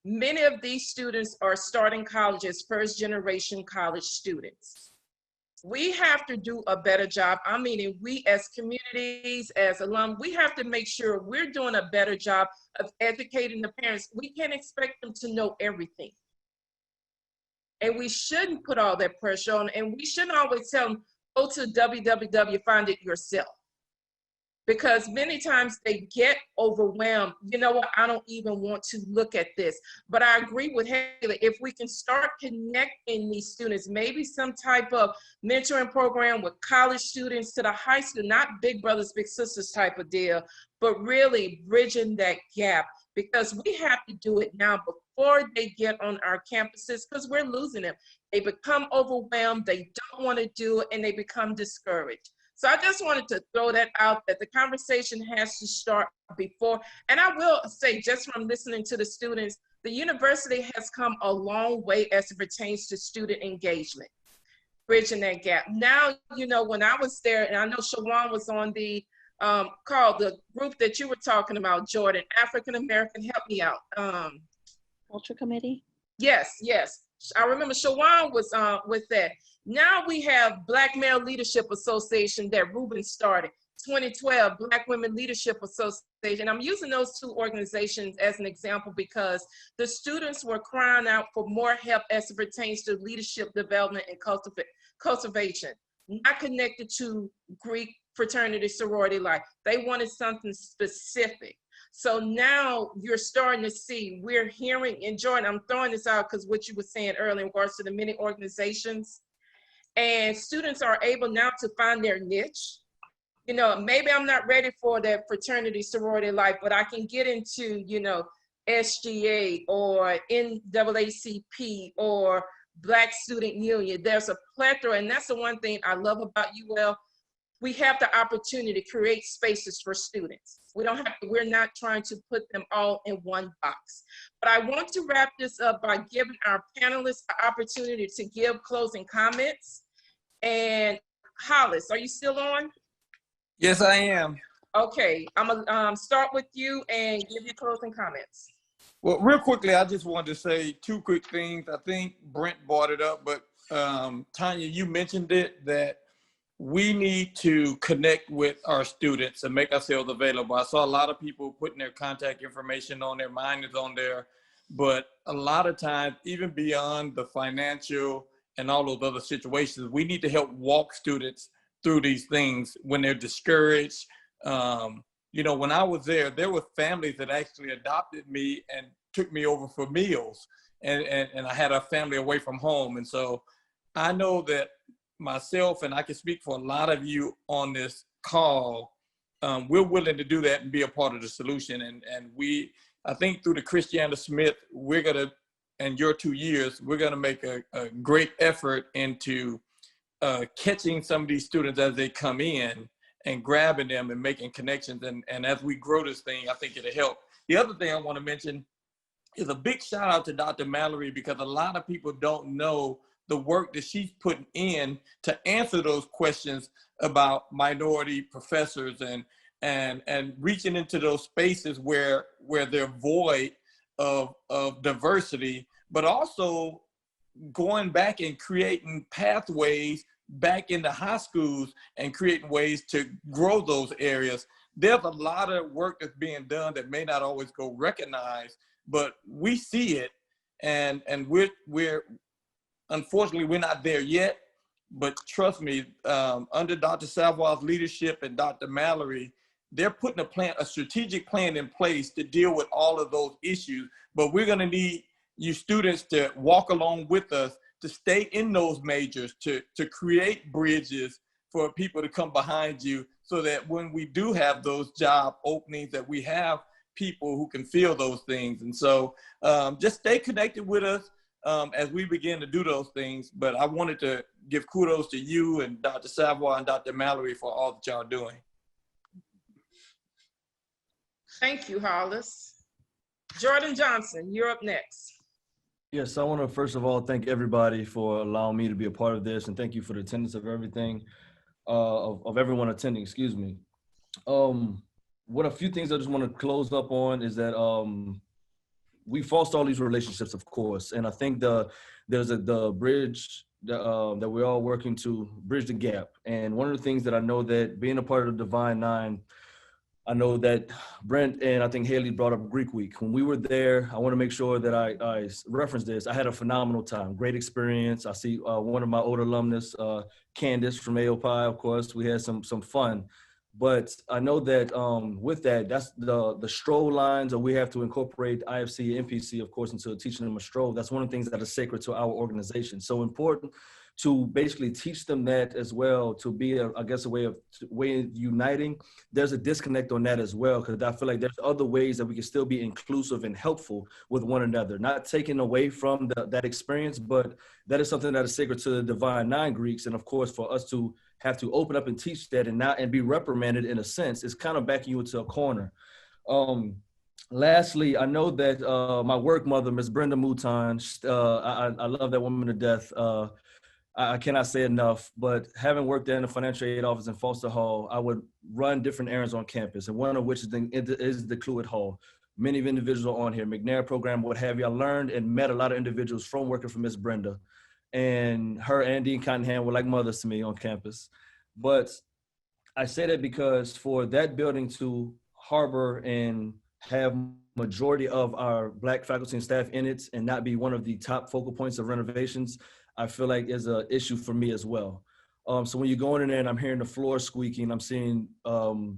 Speaker 2: Many of these students are starting college as first generation college students. We have to do a better job. I mean, we as communities, as alum, we have to make sure we're doing a better job of educating the parents. We can't expect them to know everything. And we shouldn't put all that pressure on, and we shouldn't always tell them, go to www, find it yourself. Because many times they get overwhelmed. You know what, I don't even want to look at this. But I agree with Hailey, if we can start connecting these students, maybe some type of mentoring program with college students to the high school, not big brothers, big sisters type of deal, but really bridging that gap, because we have to do it now before they get on our campuses, because we're losing them. They become overwhelmed, they don't want to do it, and they become discouraged. So I just wanted to throw that out, that the conversation has to start before. And I will say, just from listening to the students, the university has come a long way as it pertains to student engagement, bridging that gap. Now, when I was there, and I know Shawan was on the call, the group that you were talking about, Jordan, African American, help me out.
Speaker 11: Culture Committee?
Speaker 2: Yes. I remember Shawan was with that. Now we have Black Male Leadership Association that Ruben started, 2012, Black Women Leadership Association. I'm using those two organizations as an example because the students were crying out for more help as it pertains to leadership development and cultivation, not connected to Greek fraternity sorority life. They wanted something specific. So now you're starting to see, we're hearing, and Jordan, I'm throwing this out because what you were saying earlier in regards to the many organizations, and students are able now to find their niche. Maybe I'm not ready for that fraternity sorority life, but I can get into, SGA or NAACP or Black Student Union. There's a plethora, and that's the one thing I love about UL. We have the opportunity to create spaces for students. We're not trying to put them all in one box. But I want to wrap this up by giving our panelists the opportunity to give closing comments. And Hollis, are you still on?
Speaker 5: Yes, I am.
Speaker 2: Okay, I'm gonna start with you and give your closing comments.
Speaker 5: Well, real quickly, I just wanted to say two quick things. I think Brent brought it up, but Tonya, you mentioned it, that we need to connect with our students and make ourselves available. I saw a lot of people putting their contact information on there, mine is on there, but a lot of times, even beyond the financial and all those other situations, we need to help walk students through these things when they're discouraged. You know, when I was there were families that actually adopted me and took me over for meals, and I had a family away from home. And so I know that myself, and I can speak for a lot of you on this call, we're willing to do that and be a part of the solution. And I think through the Christiana Smith, we're gonna, in your 2 years, we're gonna make a great effort into catching some of these students as they come in and grabbing them and making connections. And as we grow this thing, I think it'll help. The other thing I want to mention is a big shout out to Dr. Mallery, because a lot of people don't know the work that she's putting in to answer those questions about minority professors and reaching into those spaces where they're void of diversity, but also going back and creating pathways back into high schools and creating ways to grow those areas. There's a lot of work that's being done that may not always go recognized, but we see it, and we're unfortunately we're not there yet. But trust me, under Dr. Savoy's leadership and Dr. Mallery, they're putting a strategic plan in place to deal with all of those issues. But we're going to need you students to walk along with us, to stay in those majors, to create bridges for people to come behind you, so that when we do have those job openings, that we have people who can fill those things. And so just stay connected with us as we begin to do those things. But I wanted to give kudos to you and Dr. Savoy and Dr. Mallery for all that y'all are doing.
Speaker 2: Thank you, Hollis. Jordan Johnson, you're up next.
Speaker 6: Yes, I want to first of all thank everybody for allowing me to be a part of this, and thank you for the attendance of everything, of everyone attending, excuse me. What a few things I just want to close up on is that we foster all these relationships, of course, and I think there's the bridge that we're all working to bridge the gap. And one of the things that I know, that being a part of the Divine Nine, I know that Brent and I think Hailey brought up Greek Week. When we were there, I want to make sure that I reference this. I had a phenomenal time, great experience. I see one of my older alumnus, Candace from AOPI, of course. We had some fun. But I know that with that, that's the stroll lines, that we have to incorporate IFC and NPC, of course, into teaching them a stroll. That's one of the things that is sacred to our organization. So important to basically teach them that as well, to be, a way of uniting. There's a disconnect on that as well, because I feel like there's other ways that we can still be inclusive and helpful with one another, not taking away from that experience, but that is something that is sacred to the Divine Nine Greeks. And of course, for us to have to open up and teach that and be reprimanded in a sense, it's kind of backing you into a corner. Lastly, I know that my work mother, Ms. Brenda Mouton, I love that woman to death. I cannot say enough, but having worked there in the financial aid office in Foster Hall, I would run different errands on campus, and one of which is the Cluett Hall. Many of individuals on here, McNair program, what have you. I learned and met a lot of individuals from working for Ms. Brenda, and her and Dean Cottonham were like mothers to me on campus. But I say that because for that building to harbor and have majority of our Black faculty and staff in it and not be one of the top focal points of renovations, I feel like is an issue for me as well. So when you're going in there and I'm hearing the floor squeaking, I'm seeing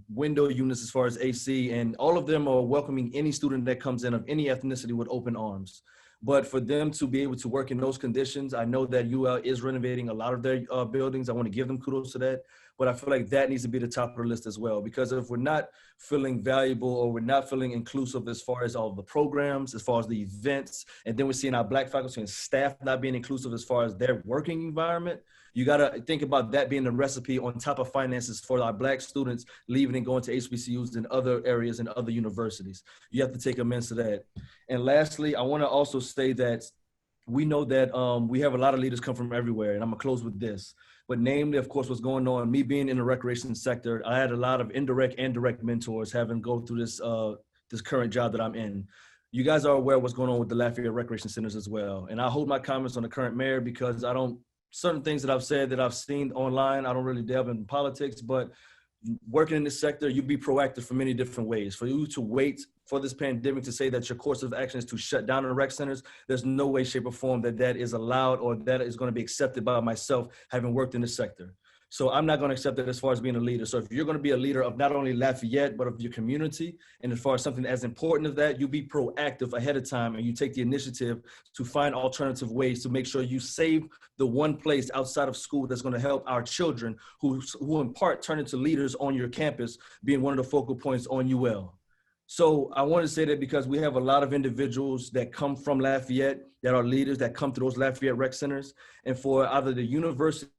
Speaker 6: window units as far as AC, and all of them are welcoming any student that comes in of any ethnicity with open arms. But for them to be able to work in those conditions, I know that UL is renovating a lot of their buildings. I want to give them kudos to that. But I feel like that needs to be the top of the list as well, because if we're not feeling valuable or we're not feeling inclusive as far as all the programs, as far as the events, and then we're seeing our Black faculty and staff not being inclusive as far as their working environment, you got to think about that being the recipe on top of finances for our Black students leaving and going to HBCUs and other areas and other universities. You have to take immense to that. And lastly, I want to also say that we know that we have a lot of leaders come from everywhere, and I'm gonna close with this. But namely, of course, what's going on, me being in the recreation sector, I had a lot of indirect and direct mentors having go through this this current job that I'm in. You guys are aware of what's going on with the Lafayette Recreation Centers as well. And I hold my comments on the current mayor because certain things that I've said that I've seen online, I don't really delve in politics, but working in this sector, you be proactive for many different ways. For you to wait for this pandemic to say that your course of action is to shut down the rec centers, there's no way, shape, or form that is allowed or that is going to be accepted by myself, having worked in this sector. So I'm not going to accept that as far as being a leader. So if you're going to be a leader of not only Lafayette, but of your community, and as far as something as important as that, you be proactive ahead of time and you take the initiative to find alternative ways to make sure you save the one place outside of school that's going to help our children who in part turn into leaders on your campus, being one of the focal points on UL. So I want to say that because we have a lot of individuals that come from Lafayette that are leaders that come to those Lafayette rec centers, and for either the university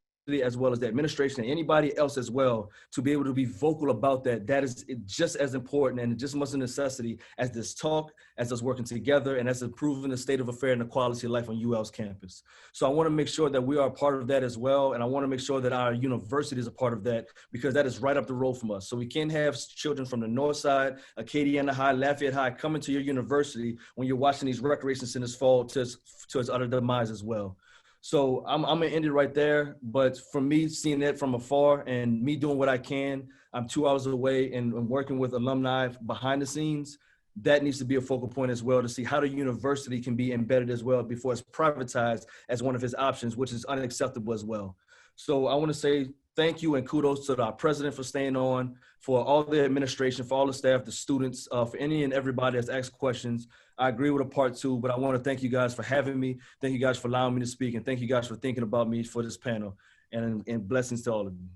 Speaker 6: as well as the administration and anybody else as well to be able to be vocal about that is just as important and just as much a necessity as this talk, as us working together, and as improving the state of affairs and the quality of life on UL's campus. So I want to make sure that we are a part of that as well, and I want to make sure that our university is a part of that, because that is right up the road from us. So we can't have children from the north side, Acadiana High, Lafayette High, coming to your university when you're watching these recreation centers fall to its utter demise as well. So I'm gonna end it right there. But for me, seeing it from afar and me doing what I can, I'm 2 hours away and working with alumni behind the scenes. That needs to be a focal point as well, to see how the university can be embedded as well before it's privatized as one of its options, which is unacceptable as well. So I want to say thank you and kudos to our president for staying on, for all the administration, for all the staff, the students, for any and everybody that's asked questions. I agree with a part two, but I want to thank you guys for having me. Thank you guys for allowing me to speak, and thank you guys for thinking about me for this panel, and blessings to all of you.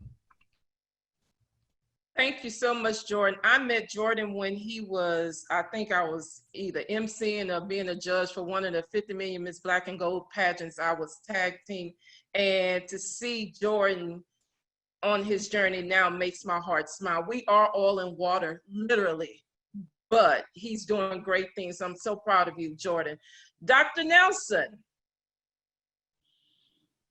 Speaker 2: Thank you so much, Jordan. I met Jordan when he was, I think I was either emceeing or being a judge for one of the 50 Million Miss Black and Gold pageants. I was tag team, and to see Jordan on his journey now makes my heart smile. We are all in water, literally, but he's doing great things. I'm so proud of you, Jordan. Dr. Nelson.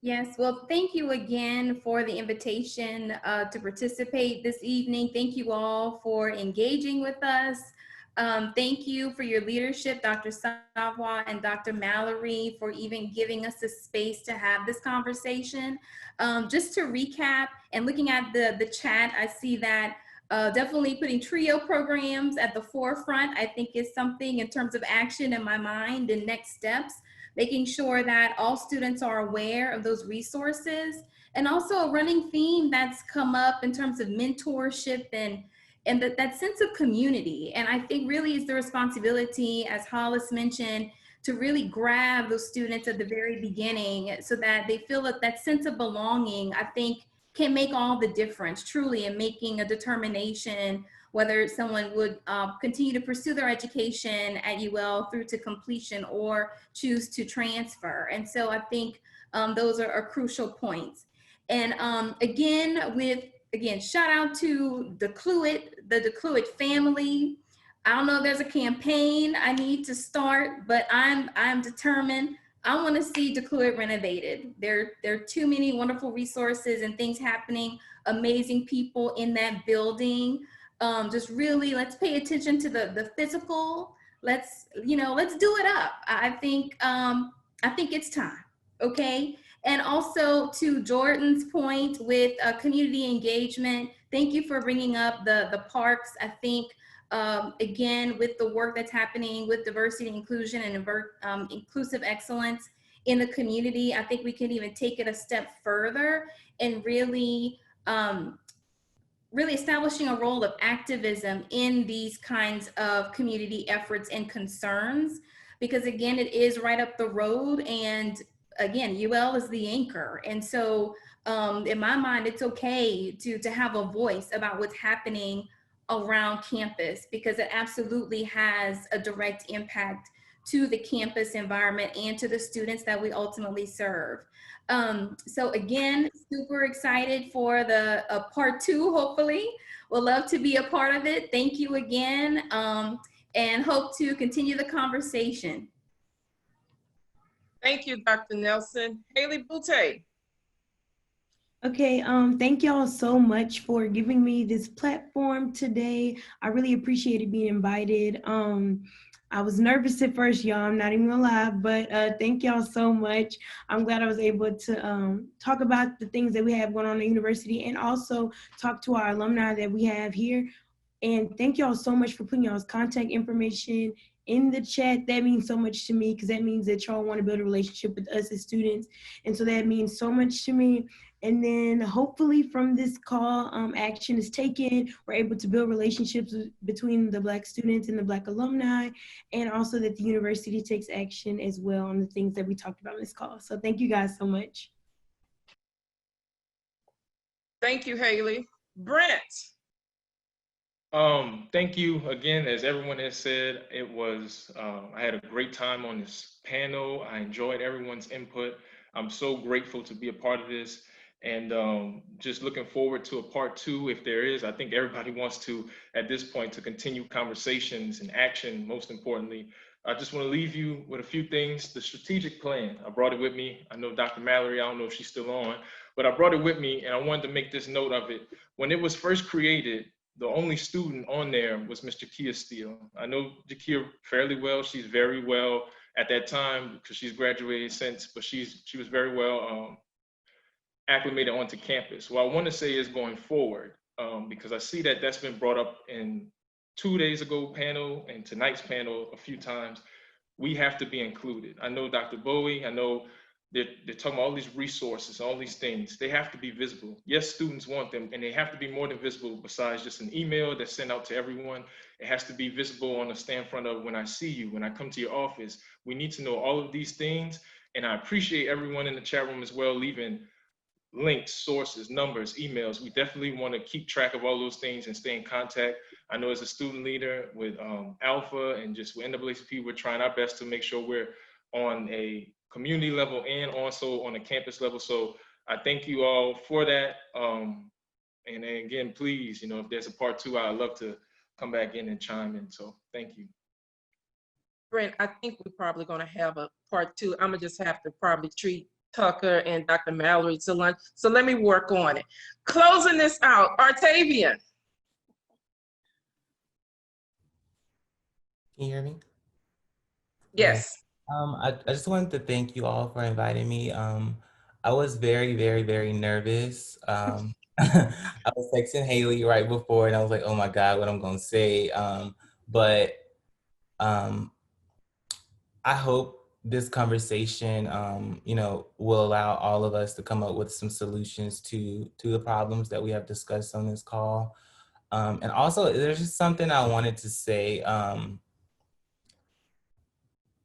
Speaker 7: Yes, well, thank you again for the invitation to participate this evening. Thank you all for engaging with us. Thank you for your leadership, Dr. Savoy and Dr. Mallery, for even giving us the space to have this conversation. Just to recap, and looking at the chat, I see that definitely putting TRIO programs at the forefront, I think, is something in terms of action in my mind and next steps. Making sure that all students are aware of those resources, and also a running theme that's come up in terms of mentorship and that sense of community. And I think really is the responsibility, as Hollis mentioned, to really grab those students at the very beginning so that they feel that sense of belonging, I think, can make all the difference truly in making a determination whether someone would continue to pursue their education at UL through to completion or choose to transfer. And so I think those are crucial points. And again, shout out to the DeCluitt family. I don't know if there's a campaign I need to start, but I'm determined. I want to see DeCluitt renovated. There are too many wonderful resources and things happening, amazing people in that building. Just really, let's pay attention to the physical. Let's do it up. I think it's time. Okay. And also to Jordan's point with community engagement, thank you for bringing up the parks. I think, again, with the work that's happening with diversity and inclusion and inclusive excellence in the community, I think we can even take it a step further and really establishing a role of activism in these kinds of community efforts and concerns. because again, it is right up the road, and again, UL is the anchor. And so in my mind, it's okay to have a voice about what's happening around campus, because it absolutely has a direct impact to the campus environment and to the students that we ultimately serve. So again, super excited for the part 2, hopefully. We'll love to be a part of it. Thank you again, and hope to continue the conversation.
Speaker 2: Thank you, Dr. Nelson. Halley Boutte.
Speaker 8: Okay, thank y'all so much for giving me this platform today. I really appreciated being invited. I was nervous at first, y'all, I'm not even gonna lie, but thank y'all so much. I'm glad I was able to talk about the things that we have going on at the university, and also talk to our alumni that we have here. And thank y'all so much for putting y'all's contact information in the chat. That means so much to me, because that means that y'all want to build a relationship with us as students. And so that means so much to me. And then hopefully from this call, action is taken. We're able to build relationships between the Black students and the Black alumni, and also that the university takes action as well on the things that we talked about in this call. So thank you guys so much.
Speaker 2: Thank you, Hailey. Brent.
Speaker 9: Thank you again. As everyone has said, it was, I had a great time on this panel. I enjoyed everyone's input. I'm so grateful to be a part of this, and just looking forward to a part 2 if there is. I think everybody wants to, at this point, to continue conversations and action, most importantly. I just want to leave you with a few things. The strategic plan, I brought it with me. I know Dr. Mallery, I don't know if she's still on, but I brought it with me, and I wanted to make this note of it. When it was first created, the only student on there was Miss Jakia Steele. I know Jakia fairly well. She's very well at that time, because she's graduated since, but she was very well acclimated onto campus. What I want to say is going forward, because I see that that's been brought up in 2 days ago panel and tonight's panel a few times, we have to be included. I know Dr. Bowie, I know they're talking about all these resources, all these things. They have to be visible. Yes, students want them, and they have to be more than visible besides just an email that's sent out to everyone. It has to be visible on the stand front of when I see you, when I come to your office. We need to know all of these things, and I appreciate everyone in the chat room as well, leaving links, sources, numbers, emails. We definitely want to keep track of all those things and stay in contact. I know as a student leader with Alpha and just with NAACP, we're trying our best to make sure we're on a community level and also on a campus level. So I thank you all for that. And again, please, if there's a part 2, I'd love to come back in and chime in. So thank you.
Speaker 2: Brent, I think we're probably going to have a part 2. I'm going to just have to probably treat Tucker and Dr. Mallery to lunch. So let me work on it. Closing this out, Artavion.
Speaker 10: Can you hear me?
Speaker 2: Yes.
Speaker 10: I just wanted to thank you all for inviting me. I was very, very, very nervous. I was texting Hailey right before, and I was like, oh my God, what I'm gonna say. But I hope this conversation, will allow all of us to come up with some solutions to the problems that we have discussed on this call. And also, there's just something I wanted to say.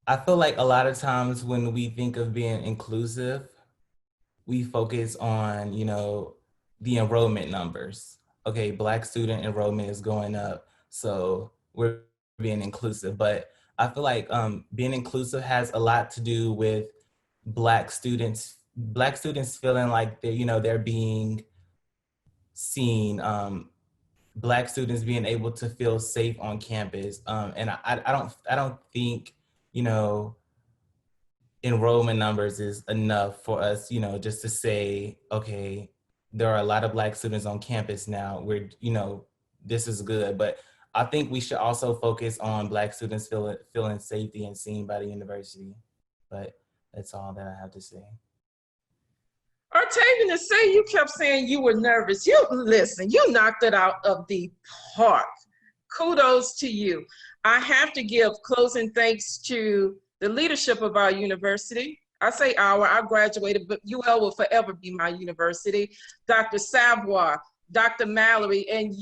Speaker 10: I feel like a lot of times when we think of being inclusive, we focus on, the enrollment numbers. Okay, Black student enrollment is going up, so we're being inclusive. But I feel like being inclusive has a lot to do with Black students feeling like they're being seen. Black students being able to feel safe on campus, and I don't think enrollment numbers is enough for us, just to say, okay, there are a lot of Black students on campus now. We're, this is good, but I think we should also focus on Black students feeling safety and seen by the university. But that's all that I have to say.
Speaker 2: Artavion, to say you kept saying you were nervous. You knocked it out of the park. Kudos to you. I have to give closing thanks to the leadership of our university. I say I graduated, but UL will forever be my university. Dr. Savoy, Dr. Mallery, and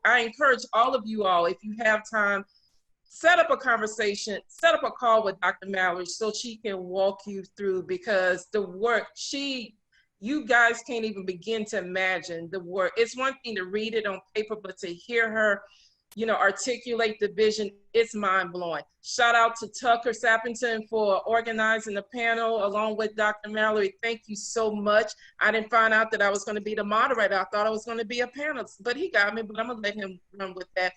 Speaker 2: I encourage all of you all, if you have time, set up a conversation, set up a call with Dr. Mallery so she can walk you through, because the work you guys can't even begin to imagine the work. It's one thing to read it on paper, but to hear her, you know, articulate the vision, it's mind blowing. Shout out to Tucker Sappington for organizing the panel along with Dr. Mallery. Thank you so much. I didn't find out that I was going to be the moderator. I thought I was going to be a panelist, but he got me, but I'm going to let him run with that.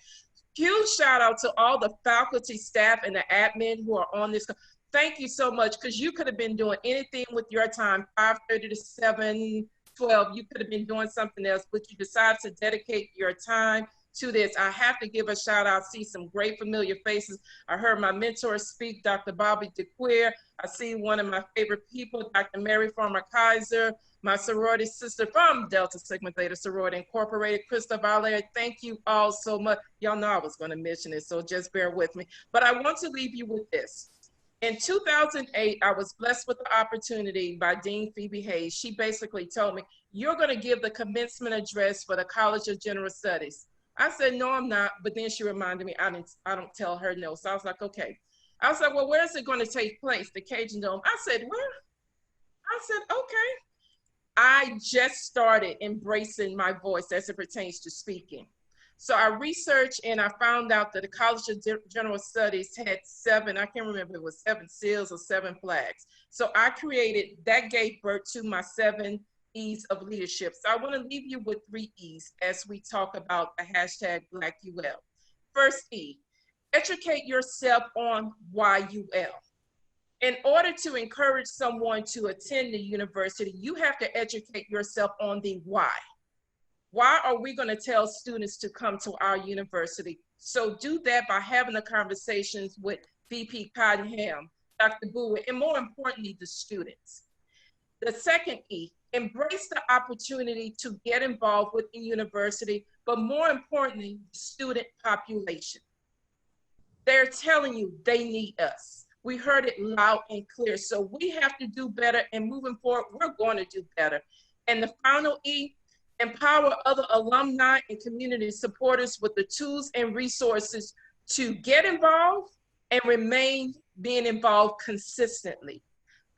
Speaker 2: Huge shout out to all the faculty, staff, and the admin who are on this. Thank you so much, because you could have been doing anything with your time, 5:30 to 7:12. You could have been doing something else, but you decided to dedicate your time to this. I have to give a shout out, see some great familiar faces. I heard my mentor speak, Dr. Bobby DeQueer. I see one of my favorite people, Dr. Mary Farmer Kaiser, my sorority sister from Delta Sigma Theta Sorority Incorporated, Krista Valer. Thank you all so much. Y'all know I was going to mention it, so just bear with me. But I want to leave you with this. In 2008, I was blessed with the opportunity by Dean Phoebe Hayes. She basically told me, you're going to give the commencement address for the College of General Studies. I said, no, I'm not. But then she reminded me, I don't tell her no. So I was like, okay. I was like, well, where is it going to take place? The Cajun Dome. I said, where? I said, okay. I just started embracing my voice as it pertains to speaking. So I researched and I found out that the College of General Studies had 7, I can't remember if it was 7 seals or 7 flags. So I created, that gave birth to my 7 E's of leadership. So I want to leave you with 3 E's as we talk about the hashtag Black UL. First E, educate yourself on why UL. In order to encourage someone to attend the university, you have to educate yourself on the why. Why are we going to tell students to come to our university? So do that by having the conversations with VP Cottenham, Dr. Bowie, and more importantly, the students. The second E, embrace the opportunity to get involved with the university, but more importantly, the student population. They're telling you they need us. We heard it loud and clear. So we have to do better, and moving forward, we're going to do better. And the final E, empower other alumni and community supporters with the tools and resources to get involved and remain being involved consistently.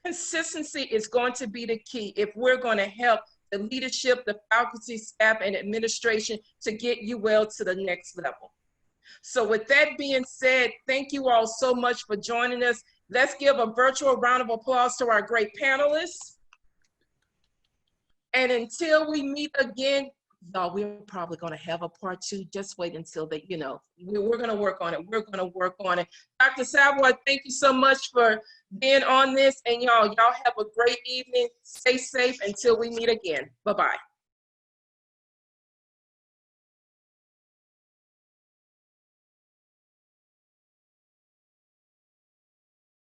Speaker 2: Consistency is going to be the key if we're going to help the leadership, the faculty, staff, and administration to get UL to the next level. So with that being said, thank you all so much for joining us. Let's give a virtual round of applause to our great panelists. And until we meet again, y'all, we're probably going to have a part 2. Just wait until they, you know, we're going to work on it. We're going to work on it. Dr. Savoy, thank you so much for being on this. And y'all have a great evening. Stay safe until we meet again. Bye-bye.